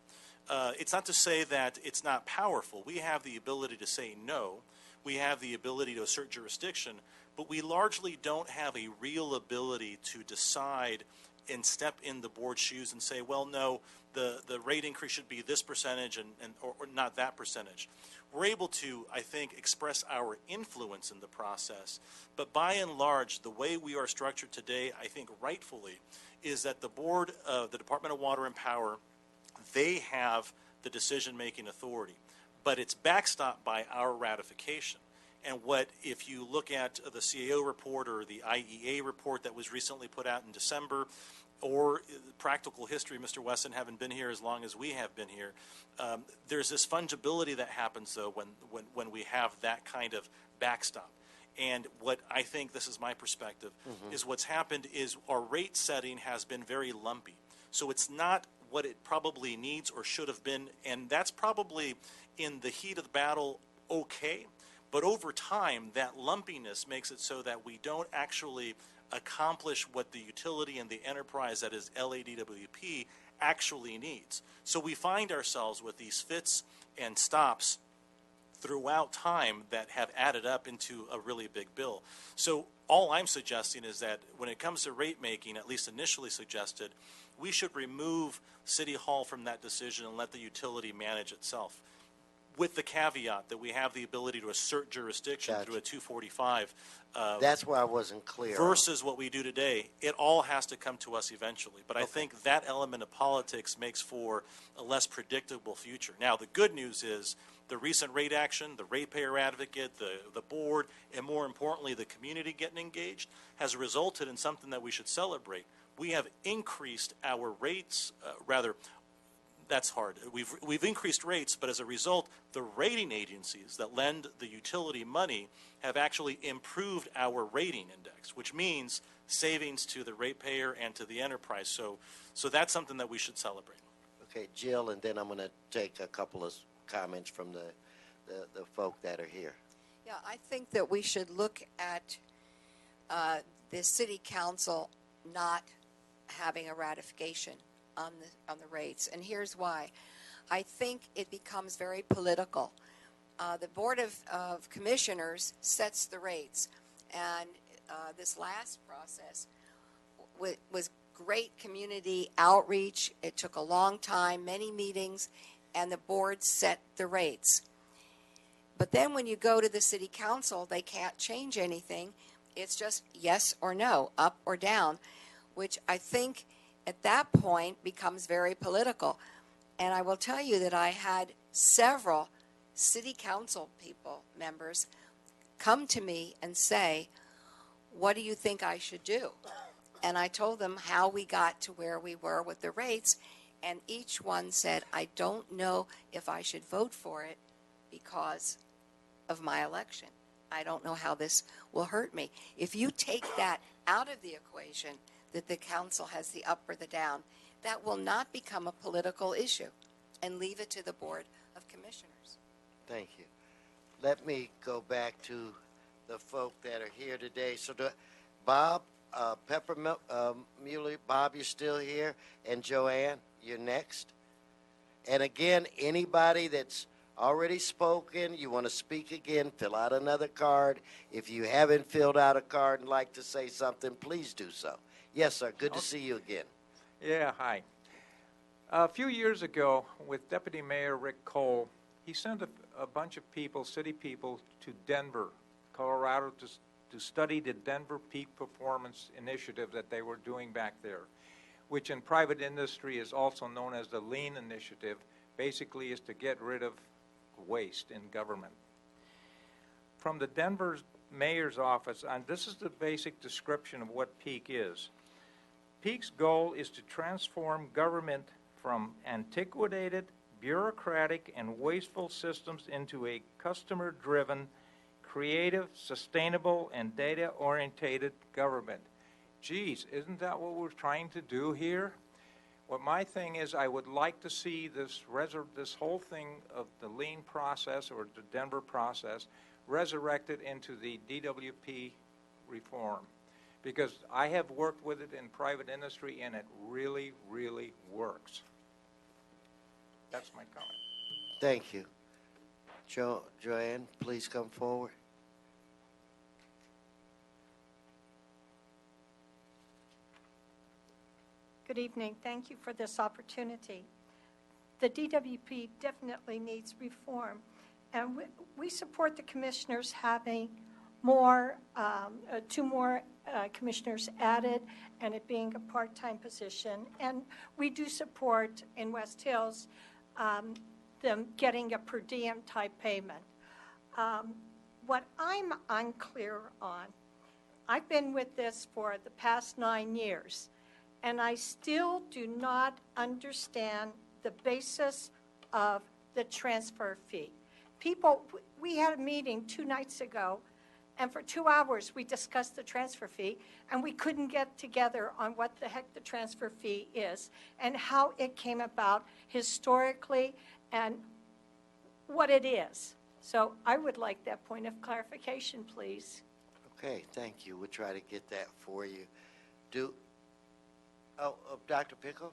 It's not to say that it's not powerful. We have the ability to say no. We have the ability to assert jurisdiction, but we largely don't have a real ability to decide and step in the board's shoes and say, well, no, the rate increase should be this percentage or not that percentage. We're able to, I think, express our influence in the process, but by and large, the way we are structured today, I think rightfully, is that the board of the Department of Water and Power, they have the decision-making authority, but it's backstopped by our ratification. And if you look at the CAO report or the IEA report that was recently put out in December, or practical history, Mr. Wesson, having been here as long as we have been here, there's this fungibility that happens, though, when we have that kind of backstop. And what I think, this is my perspective, is what's happened is our rate setting has been very lumpy. So it's not what it probably needs or should have been, and that's probably in the heat of the battle okay, but over time, that lumpiness makes it so that we don't actually accomplish what the utility and the enterprise that is LADWP actually needs. So we find ourselves with these fits and stops throughout time that have added up into a really big bill. So all I'm suggesting is that when it comes to rate making, at least initially suggested, we should remove City Hall from that decision and let the utility manage itself, with the caveat that we have the ability to assert jurisdiction through a 245. That's where I wasn't clear. Versus what we do today. It all has to come to us eventually. But I think that element of politics makes for a less predictable future. Now, the good news is the recent rate action, the ratepayer advocate, the board, and more importantly, the community getting engaged, has resulted in something that we should celebrate. We have increased our rates, that's hard. We've increased rates, but as a result, the rating agencies that lend the utility money have actually improved our rating index, which means savings to the ratepayer and to the enterprise. So that's something that we should celebrate. Okay, Jill, and then I'm going to take a couple of comments from the folk that are here. Yeah, I think that we should look at the city council not having a ratification on the rates, and here's why. I think it becomes very political. The Board of Commissioners sets the rates, and this last process was great community outreach. It took a long time, many meetings, and the board set the rates. But then when you go to the city council, they can't change anything. It's just yes or no, up or down, which I think at that point becomes very political. And I will tell you that I had several city council members come to me and say, what do you think I should do? And I told them how we got to where we were with the rates, and each one said, I don't know if I should vote for it because of my election. I don't know how this will hurt me. If you take that out of the equation, that the council has the up or the down, that will not become a political issue, and leave it to the Board of Commissioners. Thank you. Let me go back to the folk that are here today. So Bob, Peppermint Muley, Bob, you're still here, and Joanne, you're next. And again, anybody that's already spoken, you want to speak again, fill out another card. If you haven't filled out a card and like to say something, please do so. Yes, sir. Good to see you again. Yeah, hi. A few years ago, with Deputy Mayor Rick Cole, he sent a bunch of people, city people, to Denver, Colorado, to study the Denver Peak Performance Initiative that they were doing back there, which in private industry is also known as the Lean Initiative. Basically is to get rid of waste in government. From the Denver mayor's office, and this is the basic description of what Peak is. Peak's goal is to transform government from antiquated, bureaucratic, and wasteful systems into a customer-driven, creative, sustainable, and data-orientated government. Geez, isn't that what we're trying to do here? What my thing is, I would like to see this whole thing of the lean process or the Denver process resurrected into the DWP reform, because I have worked with it in private industry and it really, really works. That's my comment. Thank you. Joanne, please come forward. Good evening. Thank you for this opportunity. The DWP definitely needs reform, and we support the commissioners having two more commissioners added, and it being a part-time position. And we do support in West Hills them getting a per diem type payment. What I'm unclear on, I've been with this for the past 9 years, and I still do not understand the basis of the transfer fee. We had a meeting 2 nights ago, and for 2 hours we discussed the transfer fee, and we couldn't get together on what the heck the transfer fee is and how it came about historically and what it is. So I would like that point of clarification, please. Okay, thank you. We'll try to get that for you. Dr. Pickle,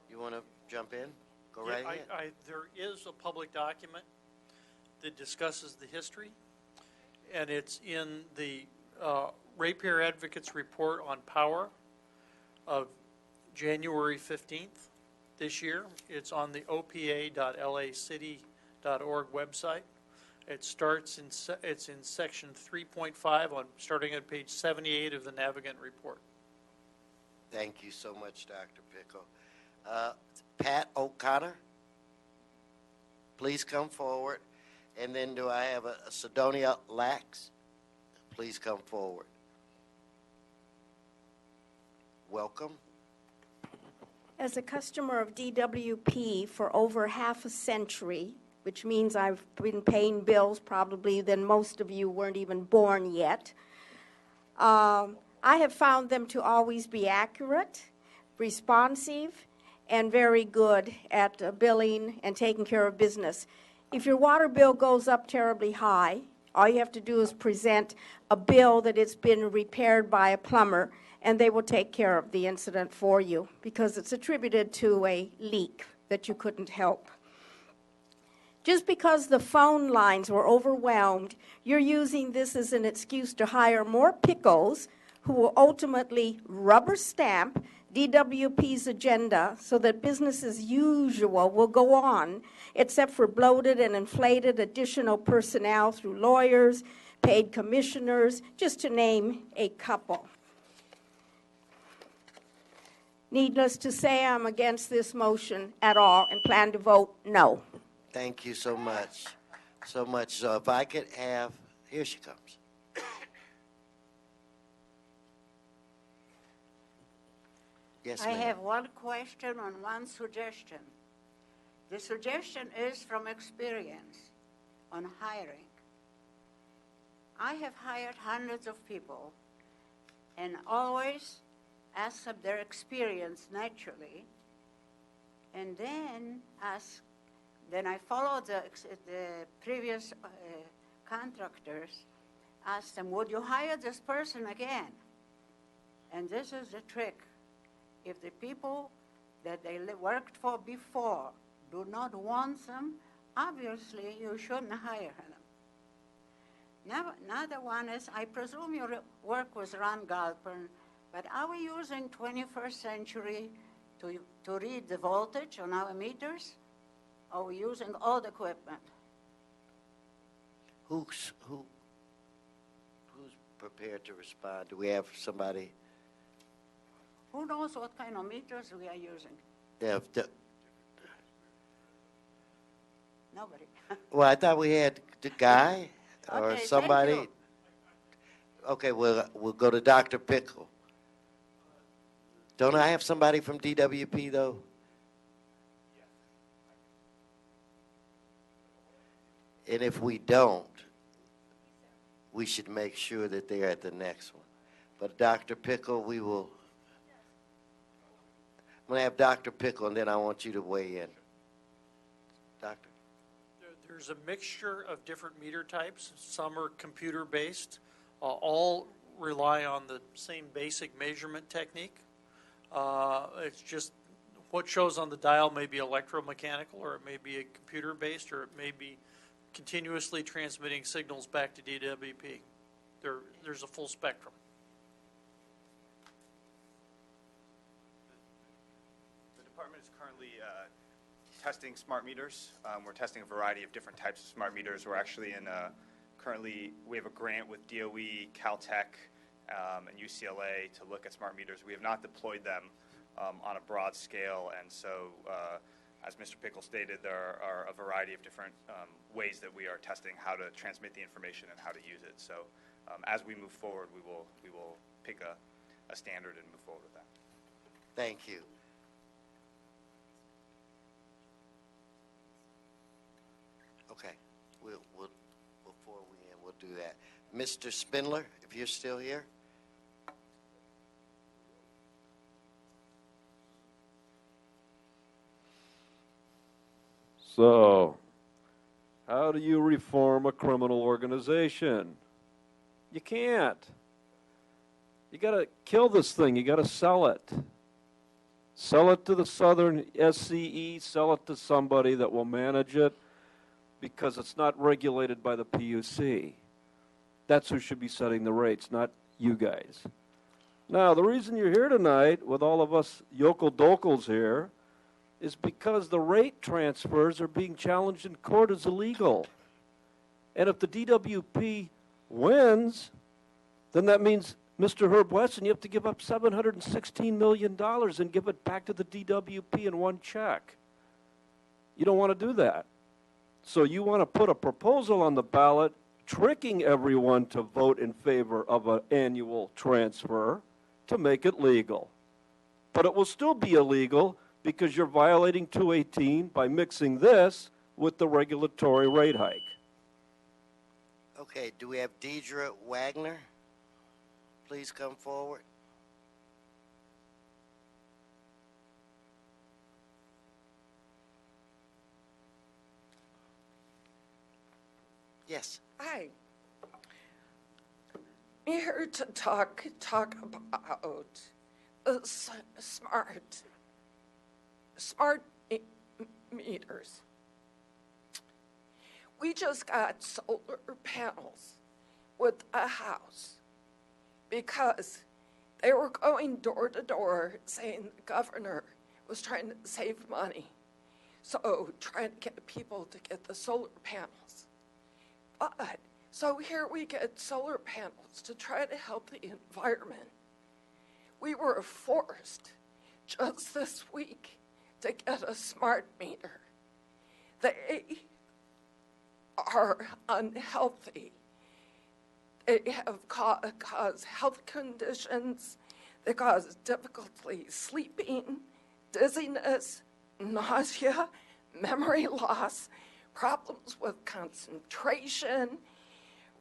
you want to jump in? Go right ahead. There is a public document that discusses the history, and it's in the Rapier Advocates Report on Power of January 15th this year. It's on the opa.lacity.org website. It starts it's in section 3.5 starting at page 78 of the Navigant Report. Thank you so much, Dr. Pickle. Pat O'Connor, please come forward. And then do I have a Sidonia Lax? Please come forward. Welcome. As a customer of DWP for over half a century, which means I've been paying bills probably than most of you weren't even born yet, I have found them to always be accurate, responsive, and very good at billing and taking care of business. If your water bill goes up terribly high, all you have to do is present a bill that it's been repaired by a plumber, and they will take care of the incident for you because it's attributed to a leak that you couldn't help. Just because the phone lines were overwhelmed, you're using this as an excuse to hire more pickles who will ultimately rubber stamp DWP's agenda so that business as usual will go on, except for bloated and inflated additional personnel through lawyers, paid commissioners, just to name a couple. Needless to say, I'm against this motion at all and plan to vote no. Thank you so much. So if I could have, here she comes. Yes, I ma'am. have one question and one suggestion. The suggestion is from experience on hiring. I have hired hundreds of people and always ask them their experience naturally, and then I follow the previous contractors, ask them, would you hire this person again? And this is the trick. If the people that they worked for before do not want them obviously you shouldn't hire them. Another one is, I presume your work was Ron Galpern, but are we using 21st century to read the voltage on our meters? Or are we using old equipment? Who's prepared to respond? Do we have somebody? Who knows what kind of meters we are using? Yeah, Nobody. well, I thought we had the guy or Okay, thank somebody. you. Okay, we'll go to Dr. Pickle. Don't I have somebody from DWP, though? And if we don't, we should make sure that they're at the next one. But Dr. Pickle, we will. I'm going to have Dr. Pickle, and then I want you to weigh in. Doctor? There's a mixture of different meter types. Some are computer-based. All rely on the same basic measurement technique. It's just what shows on the dial may be electromechanical, or it may be a computer-based, or it may be continuously transmitting signals back to DWP. There's a full spectrum. The department is currently testing smart meters. We're testing a variety of different types of smart meters. We're actually currently, we have a grant with DOE, Caltech, and UCLA to look at smart meters. We have not deployed them on a broad scale, and so as Mr. Pickle stated, there are a variety of different ways that we are testing how to transmit the information and how to use it. So as we move forward, we will pick a standard and move forward with that. Thank you. Okay, we'll before we end, we'll do that. Mr. Spindler, if you're still here. So, how do you reform a criminal organization? You can't. You got to kill this thing. You got to sell it. Sell it to the Southern SCE. Sell it to somebody that will manage it, because it's not regulated by the PUC. That's who should be setting the rates, not you guys. Now, the reason you're here tonight with all of us yokel-dokels here is because the rate transfers are being challenged in court as illegal. And if the DWP wins, then that means, Mr. Herb Wesson, you have to give up $716 million and give it back to the DWP in one check. You don't want to do that. So you want to put a proposal on the ballot tricking everyone to vote in favor of an annual transfer to make it legal. But it will still be illegal because you're violating 218 by mixing this with the regulatory rate hike. Okay, do we have Deidre Wagner? Please come forward. Yes. Hi. I'm here to talk about smart meters. We just got solar panels with a house because they were going door to door saying the governor was trying to save money. So trying to get people to get the solar panels. But, so here we get solar panels to try to help the environment. We were forced just this week to get a smart meter. They are unhealthy. They have caused health conditions. They cause difficulty sleeping, dizziness, nausea, memory loss, problems with concentration,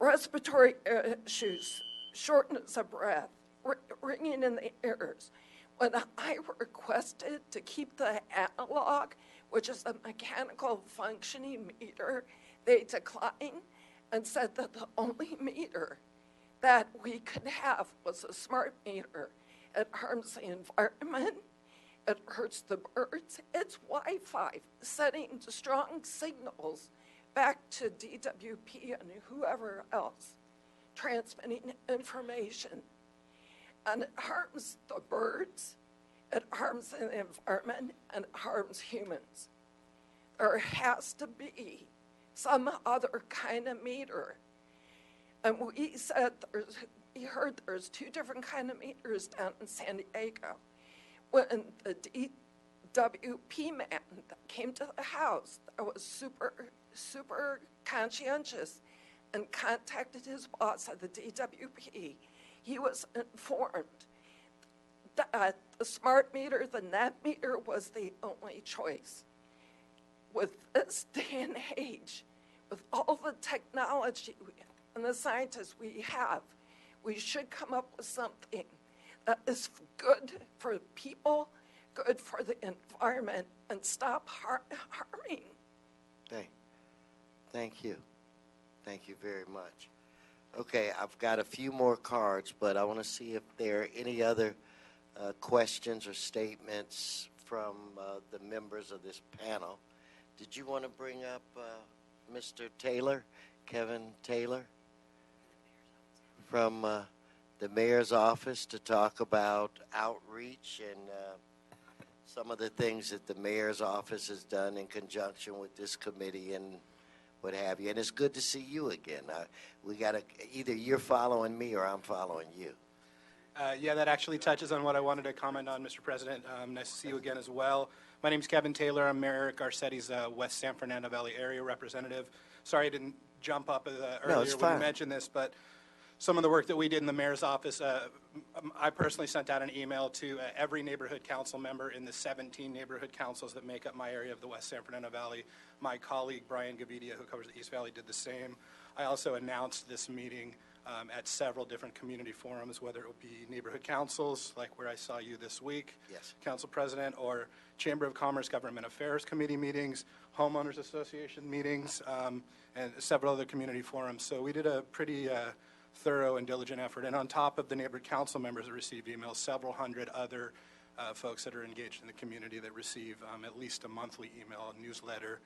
respiratory issues, shortness of breath, ringing in the ears. When I requested to keep the analog, which is a mechanical functioning meter, they declined and said that the only meter that we could have was a smart meter. It harms the environment, It hurts the birds. It's Wi-Fi sending strong signals back to DWP and whoever else, transmitting information. And it harms the birds, it harms the environment, and it harms humans. There has to be some other kind of meter. And we said we heard there's 2 different kind of meters down in San Diego. When the DWP man that came to the house that was super conscientious and contacted his boss at the DWP, he was informed that the smart meter, the net meter, was the only choice. With this day and age, with all the technology and the scientists we have, we should come up with something that is good for people, good for the environment, and stop harming. Thank you. Thank you very much. Okay, I've got a few more cards, but I want to see if there are any other questions or statements from the members of this panel. Did you want to bring up Mr. Taylor, Kevin Taylor, from the mayor's office to talk about outreach and some of the things that the mayor's office has done in conjunction with this committee and what have you? And it's good to see you again. We got to either you're following me or I'm following you. Yeah, that actually touches on what I wanted to comment on, Mr. President. Nice to see you again as well. My name is Kevin Taylor. I'm Mayor Garcetti's West San Fernando Valley area representative. Sorry I didn't jump up earlier when you mentioned this, but some of the work that we did in the mayor's office, I personally sent out an email to every neighborhood council member in the 17 neighborhood councils that make up my area of the West San Fernando Valley. My colleague, Brian Gavidia, who covers the East Valley, did the same. I also announced this meeting at several different community forums, whether it would be neighborhood councils, like where I saw you this week, yes, Council President, or Chamber of Commerce Government Affairs Committee meetings, Homeowners Association meetings, and several other community forums. So we did a pretty thorough and diligent effort. And on top of the neighborhood council members that received emails, several hundred other folks that are engaged in the community that receive at least a monthly email, newsletter,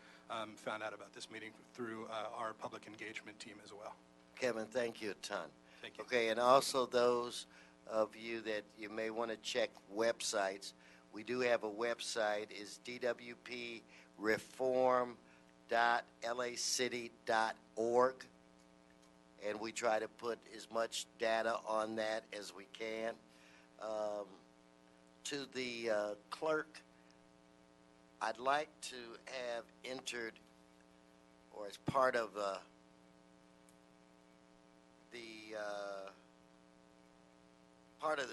found out about this meeting through our public engagement team as well. Kevin, thank you a ton. Thank you. Okay, and also those of you that you may want to check websites, we do have a website, is dwpreform.lacity.org, and we try to put as much data on that as we can. To the clerk, I'd like to have entered, or as part of the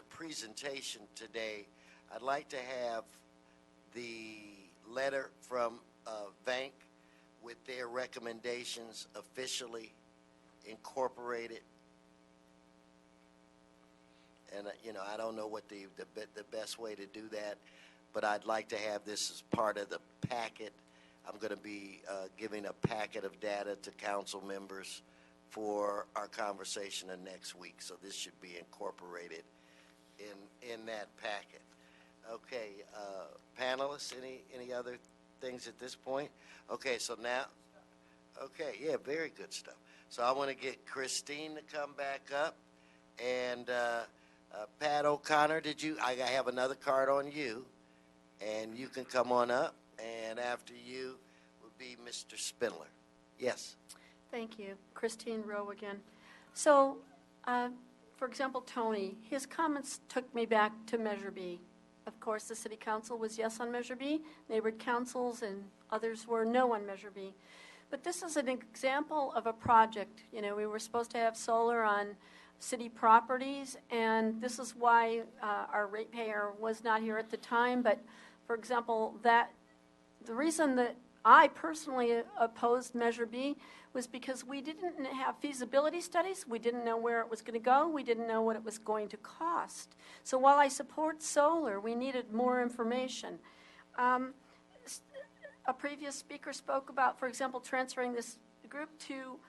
presentation today, I'd like to have the letter from Vank with their recommendations officially incorporated. And I don't know what the best way to do that, but I'd like to have this as part of the packet. I'm going to be giving a packet of data to council members for our conversation of next week. So this should be incorporated in that packet. Okay, panelists, any other things at this point? Okay, so now, okay, yeah, very good stuff. So I want to get Christine to come back up, and Pat O'Connor, I have another card on you, and you can come on up, and after you would be Mr. Spindler. Yes. Thank you. Christine Rowe again. So, for example, Tony, his comments took me back to Measure B. Of course, the City Council was yes on Measure B, neighborhood councils and others were no on Measure B. But this is an example of a project. We were supposed to have solar on city properties, and this is why our ratepayer was not here at the time. But, for example, the reason that I personally opposed Measure B was because we didn't have feasibility studies. We didn't know where it was going to go. We didn't know what it was going to cost. So while I support solar, we needed more information. A previous speaker spoke about, for example, transferring this group to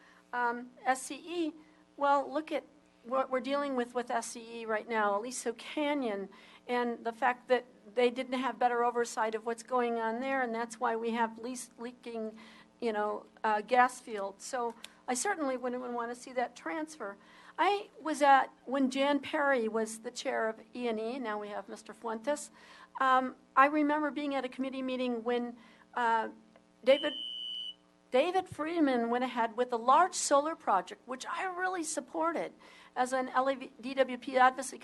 SCE. Well, look at what we're dealing with SCE right now, Aliso Canyon, and the fact that they didn't have better oversight of what's going on there, and that's why we have leaking, gas fields. So I certainly wouldn't want to see that transfer. I was at, when Jan Perry was the chair of E&E, now we have Mr. Fuentes, I remember being at a committee meeting when David Friedman went ahead with a large solar project, which I really supported as an DWP advocacy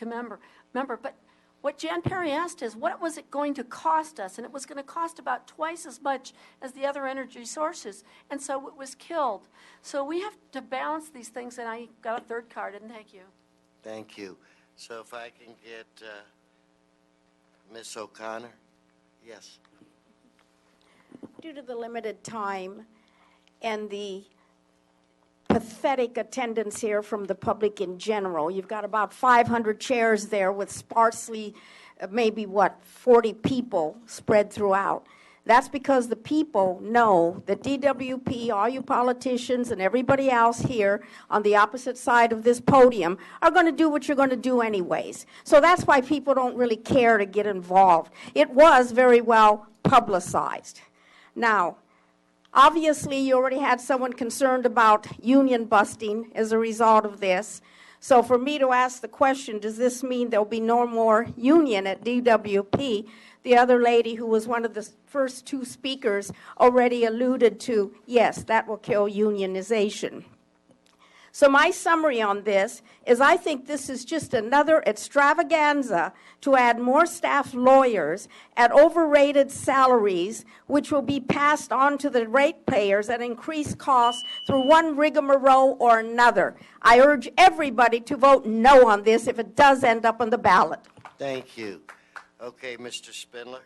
member. But what Jan Perry asked is, what was it going to cost us? And it was going to cost about twice as much as the other energy sources. And so it was killed. So we have to balance these things, and I got a third card, and thank you. Thank you. So if I can get Ms. O'Connor. Yes. Due to the limited time and the pathetic attendance here from the public in general, you've got about 500 chairs there with sparsely, maybe 40 people spread throughout. That's because the people know that DWP, all you politicians and everybody else here on the opposite side of this podium are going to do what you're going to do anyways. So that's why people don't really care to get involved. It was very well publicized. Now, obviously, you already had someone concerned about union busting as a result of this. So for me to ask the question, does this mean there'll be no more union at DWP? The other lady who was one of the first two speakers already alluded to, yes, that will kill unionization. So my summary on this is I think this is just another extravaganza to add more staff lawyers at overrated salaries, which will be passed on to the ratepayers at increased costs through one rigmarole or another. I urge everybody to vote no on this if it does end up on the ballot. Thank you. Okay, Mr. Spindler.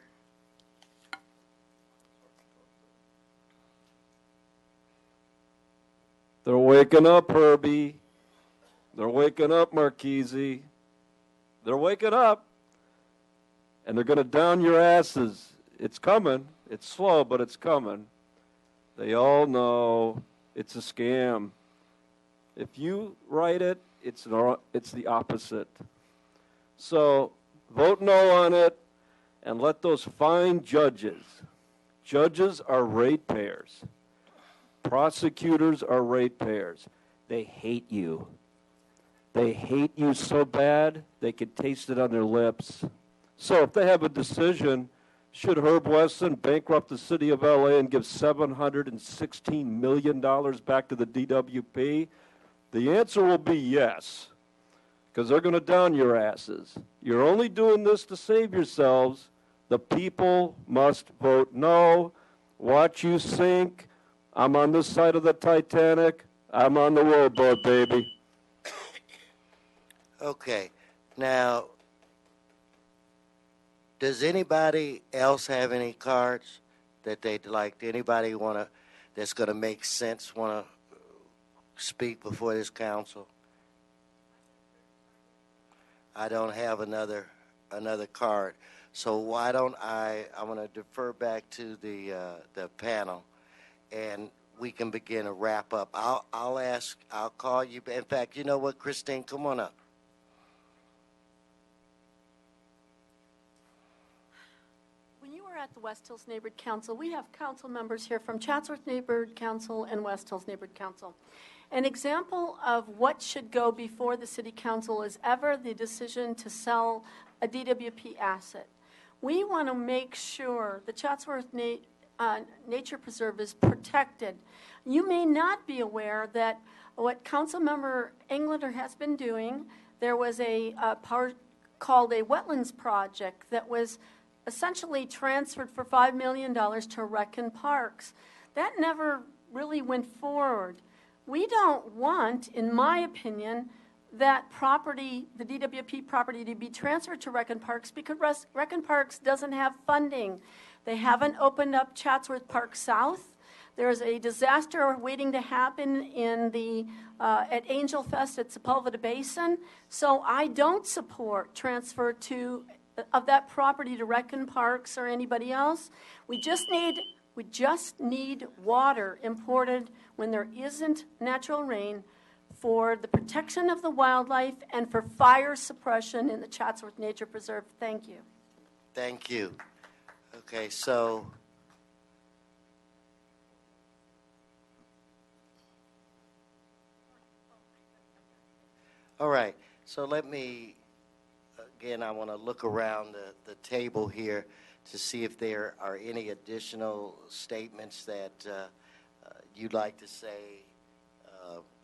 They're waking up, Herbie. They're waking up, Marchese. They're waking up. And they're going to down your asses. It's coming. It's slow, but it's coming. They all know it's a scam. If you write it, it's the opposite. So vote no on it and let those fine judges. Judges are ratepayers. Prosecutors are ratepayers. They hate you. They hate you so bad they can taste it on their lips. So if they have a decision, should Herb Wesson bankrupt the city of LA and give $716 million back to the DWP? The answer will be yes, because they're going to down your asses. You're only doing this to save yourselves. The people must vote no. Watch you sink. I'm on this side of the Titanic. I'm on the rowboat, baby. Okay. Now, does anybody else have any cards that they'd like? Anybody that's going to make sense want to speak before this council? I don't have another card. So why don't I'm going to defer back to the panel, and we can begin a wrap up. I'll call you. In fact, you know what, Christine, come on up. When you were at the West Hills Neighborhood Council, we have council members here from Chatsworth Neighborhood Council and West Hills Neighborhood Council. An example of what should go before the city council is ever the decision to sell a DWP asset. We want to make sure the Chatsworth Nature Preserve is protected. You may not be aware that what Councilmember Englander has been doing, there was a part called a wetlands project that was essentially transferred for $5 million to Recon Parks. That never really went forward. We don't want, in my opinion, that property, the DWP property, to be transferred to Recon Parks because Recon Parks doesn't have funding. They haven't opened up Chatsworth Park South. There's a disaster waiting to happen in at Angel Fest at Sepulveda Basin. So I don't support transfer of that property to Recon Parks or anybody else. We just need water imported when there isn't natural rain for the protection of the wildlife and for fire suppression in the Chatsworth Nature Preserve. Thank you. Thank you. Okay, so all right. So let me again. I want to look around the table here to see if there are any additional statements that you'd like to say.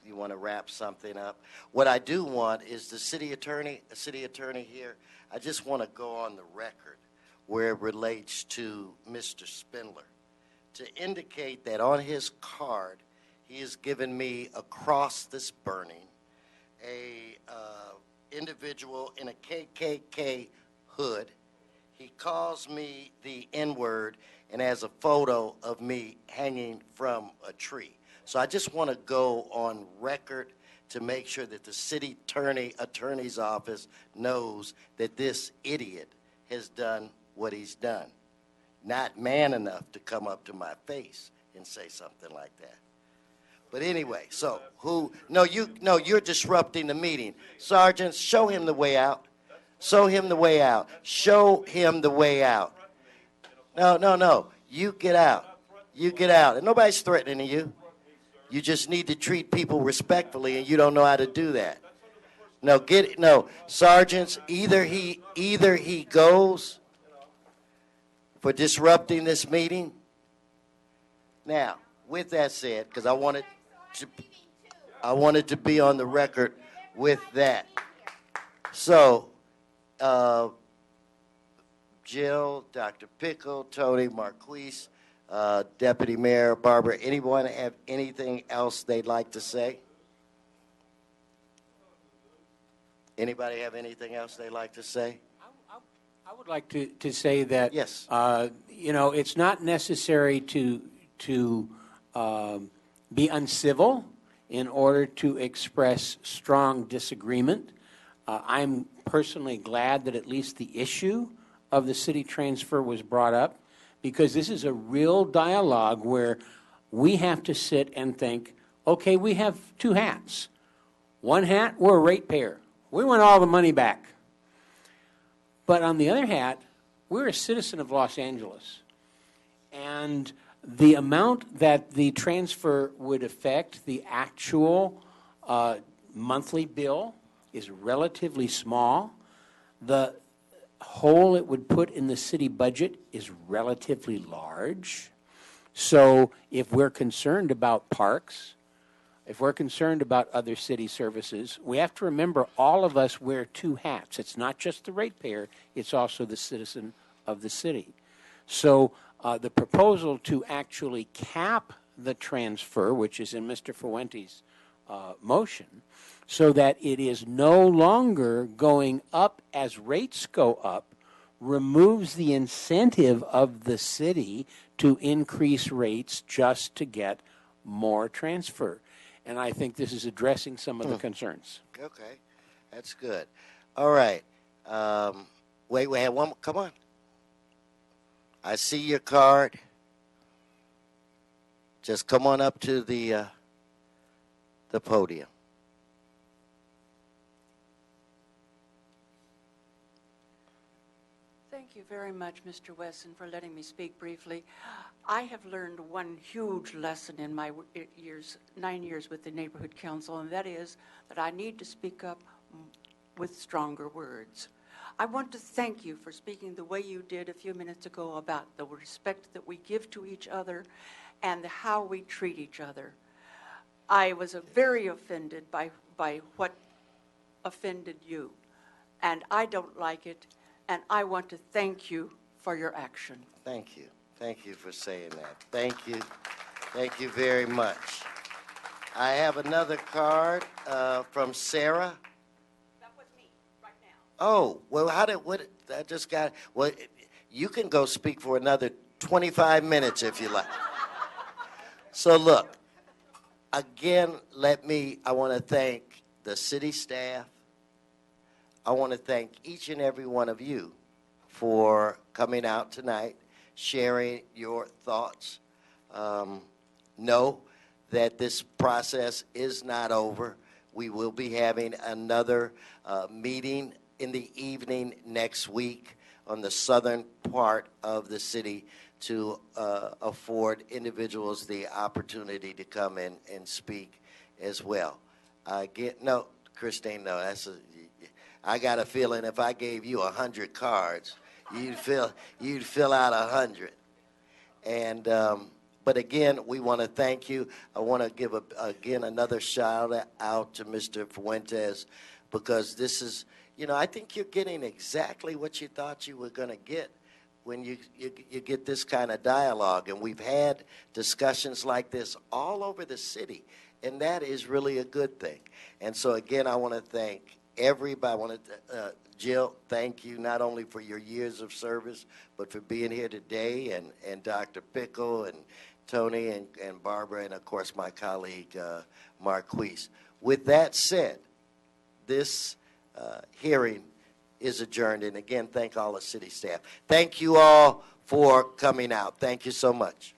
You want to wrap something up. What I do want is the city attorney here. I just want to go on the record where it relates to Mr. Spindler to indicate that on his card he has given me across this burning a individual in a KKK hood. He calls me the N-word and has a photo of me hanging from a tree. So I just want to go on record to make sure that the city attorney's office knows that this idiot has done what he's done. Not man enough to come up to my face and say something like that. But anyway, so you're disrupting the meeting. Sergeants, show him the way out. Show him the way out. Show him the way out. No. You get out. You get out. And nobody's threatening you. You just need to treat people respectfully, and you don't know how to do that. No, sergeants, either he goes for disrupting this meeting. Now, with that said, because I wanted to be on the record with that. So, Jill, Dr. Pickle, Tony, Marquise, Deputy Mayor, Barbara, anyone have anything else they'd like to say? Anybody have anything else they'd like to say? I would like to say that, yes. It's not necessary to be uncivil in order to express strong disagreement. I'm personally glad that at least the issue of the city transfer was brought up, because this is a real dialogue where we have to sit and think, okay, we have two hats. One hat, we're a ratepayer. We want all the money back. But on the other hat, we're a citizen of Los Angeles. And the amount that the transfer would affect the actual monthly bill is relatively small. The hole it would put in the city budget is relatively large. So if we're concerned about parks, if we're concerned about other city services, we have to remember all of us wear two hats. It's not just the ratepayer, it's also the citizen of the city. So the proposal to actually cap the transfer, which is in Mr. Fuente's motion, so that it is no longer going up as rates go up, removes the incentive of the city to increase rates just to get more transfer. And I think this is addressing some of the concerns. Okay, that's good. All right. Wait, we have one more. Come on. I see your card. Just come on up to the podium. Thank you very much, Mr. Wesson, for letting me speak briefly. I have learned one huge lesson in my 9 years with the Neighborhood Council, and that is that I need to speak up with stronger words. I want to thank you for speaking the way you did a few minutes ago about the respect that we give to each other and how we treat each other. I was very offended by what offended you, and I don't like it, and I want to thank you for your action. Thank you. Thank you for saying that. Thank you. Thank you very much. I have another card from Sarah. That was me right now. Oh, well, I just got, well, you can go speak for another 25 minutes if you like. So look, again, I want to thank the city staff. I want to thank each and every one of you for coming out tonight, sharing your thoughts. Know that this process is not over. We will be having another meeting in the evening next week on the southern part of the city to afford individuals the opportunity to come in and speak as well. No, Christine, no, I got a feeling if I gave you 100 cards, you'd fill out 100. And but again, we want to thank you. I want to give again another shout out to Mr. Fuentes, because this is, I think you're getting exactly what you thought you were going to get when you get this kind of dialogue. And we've had discussions like this all over the city, and that is really a good thing. And so again, I want to thank everybody. I want to, Jill, thank you not only for your years of service, but for being here today, and Dr. Pickle and Tony and Barbara, and of course my colleague Marquise. With that said, this hearing is adjourned. And again, thank all the city staff. Thank you all for coming out. Thank you so much.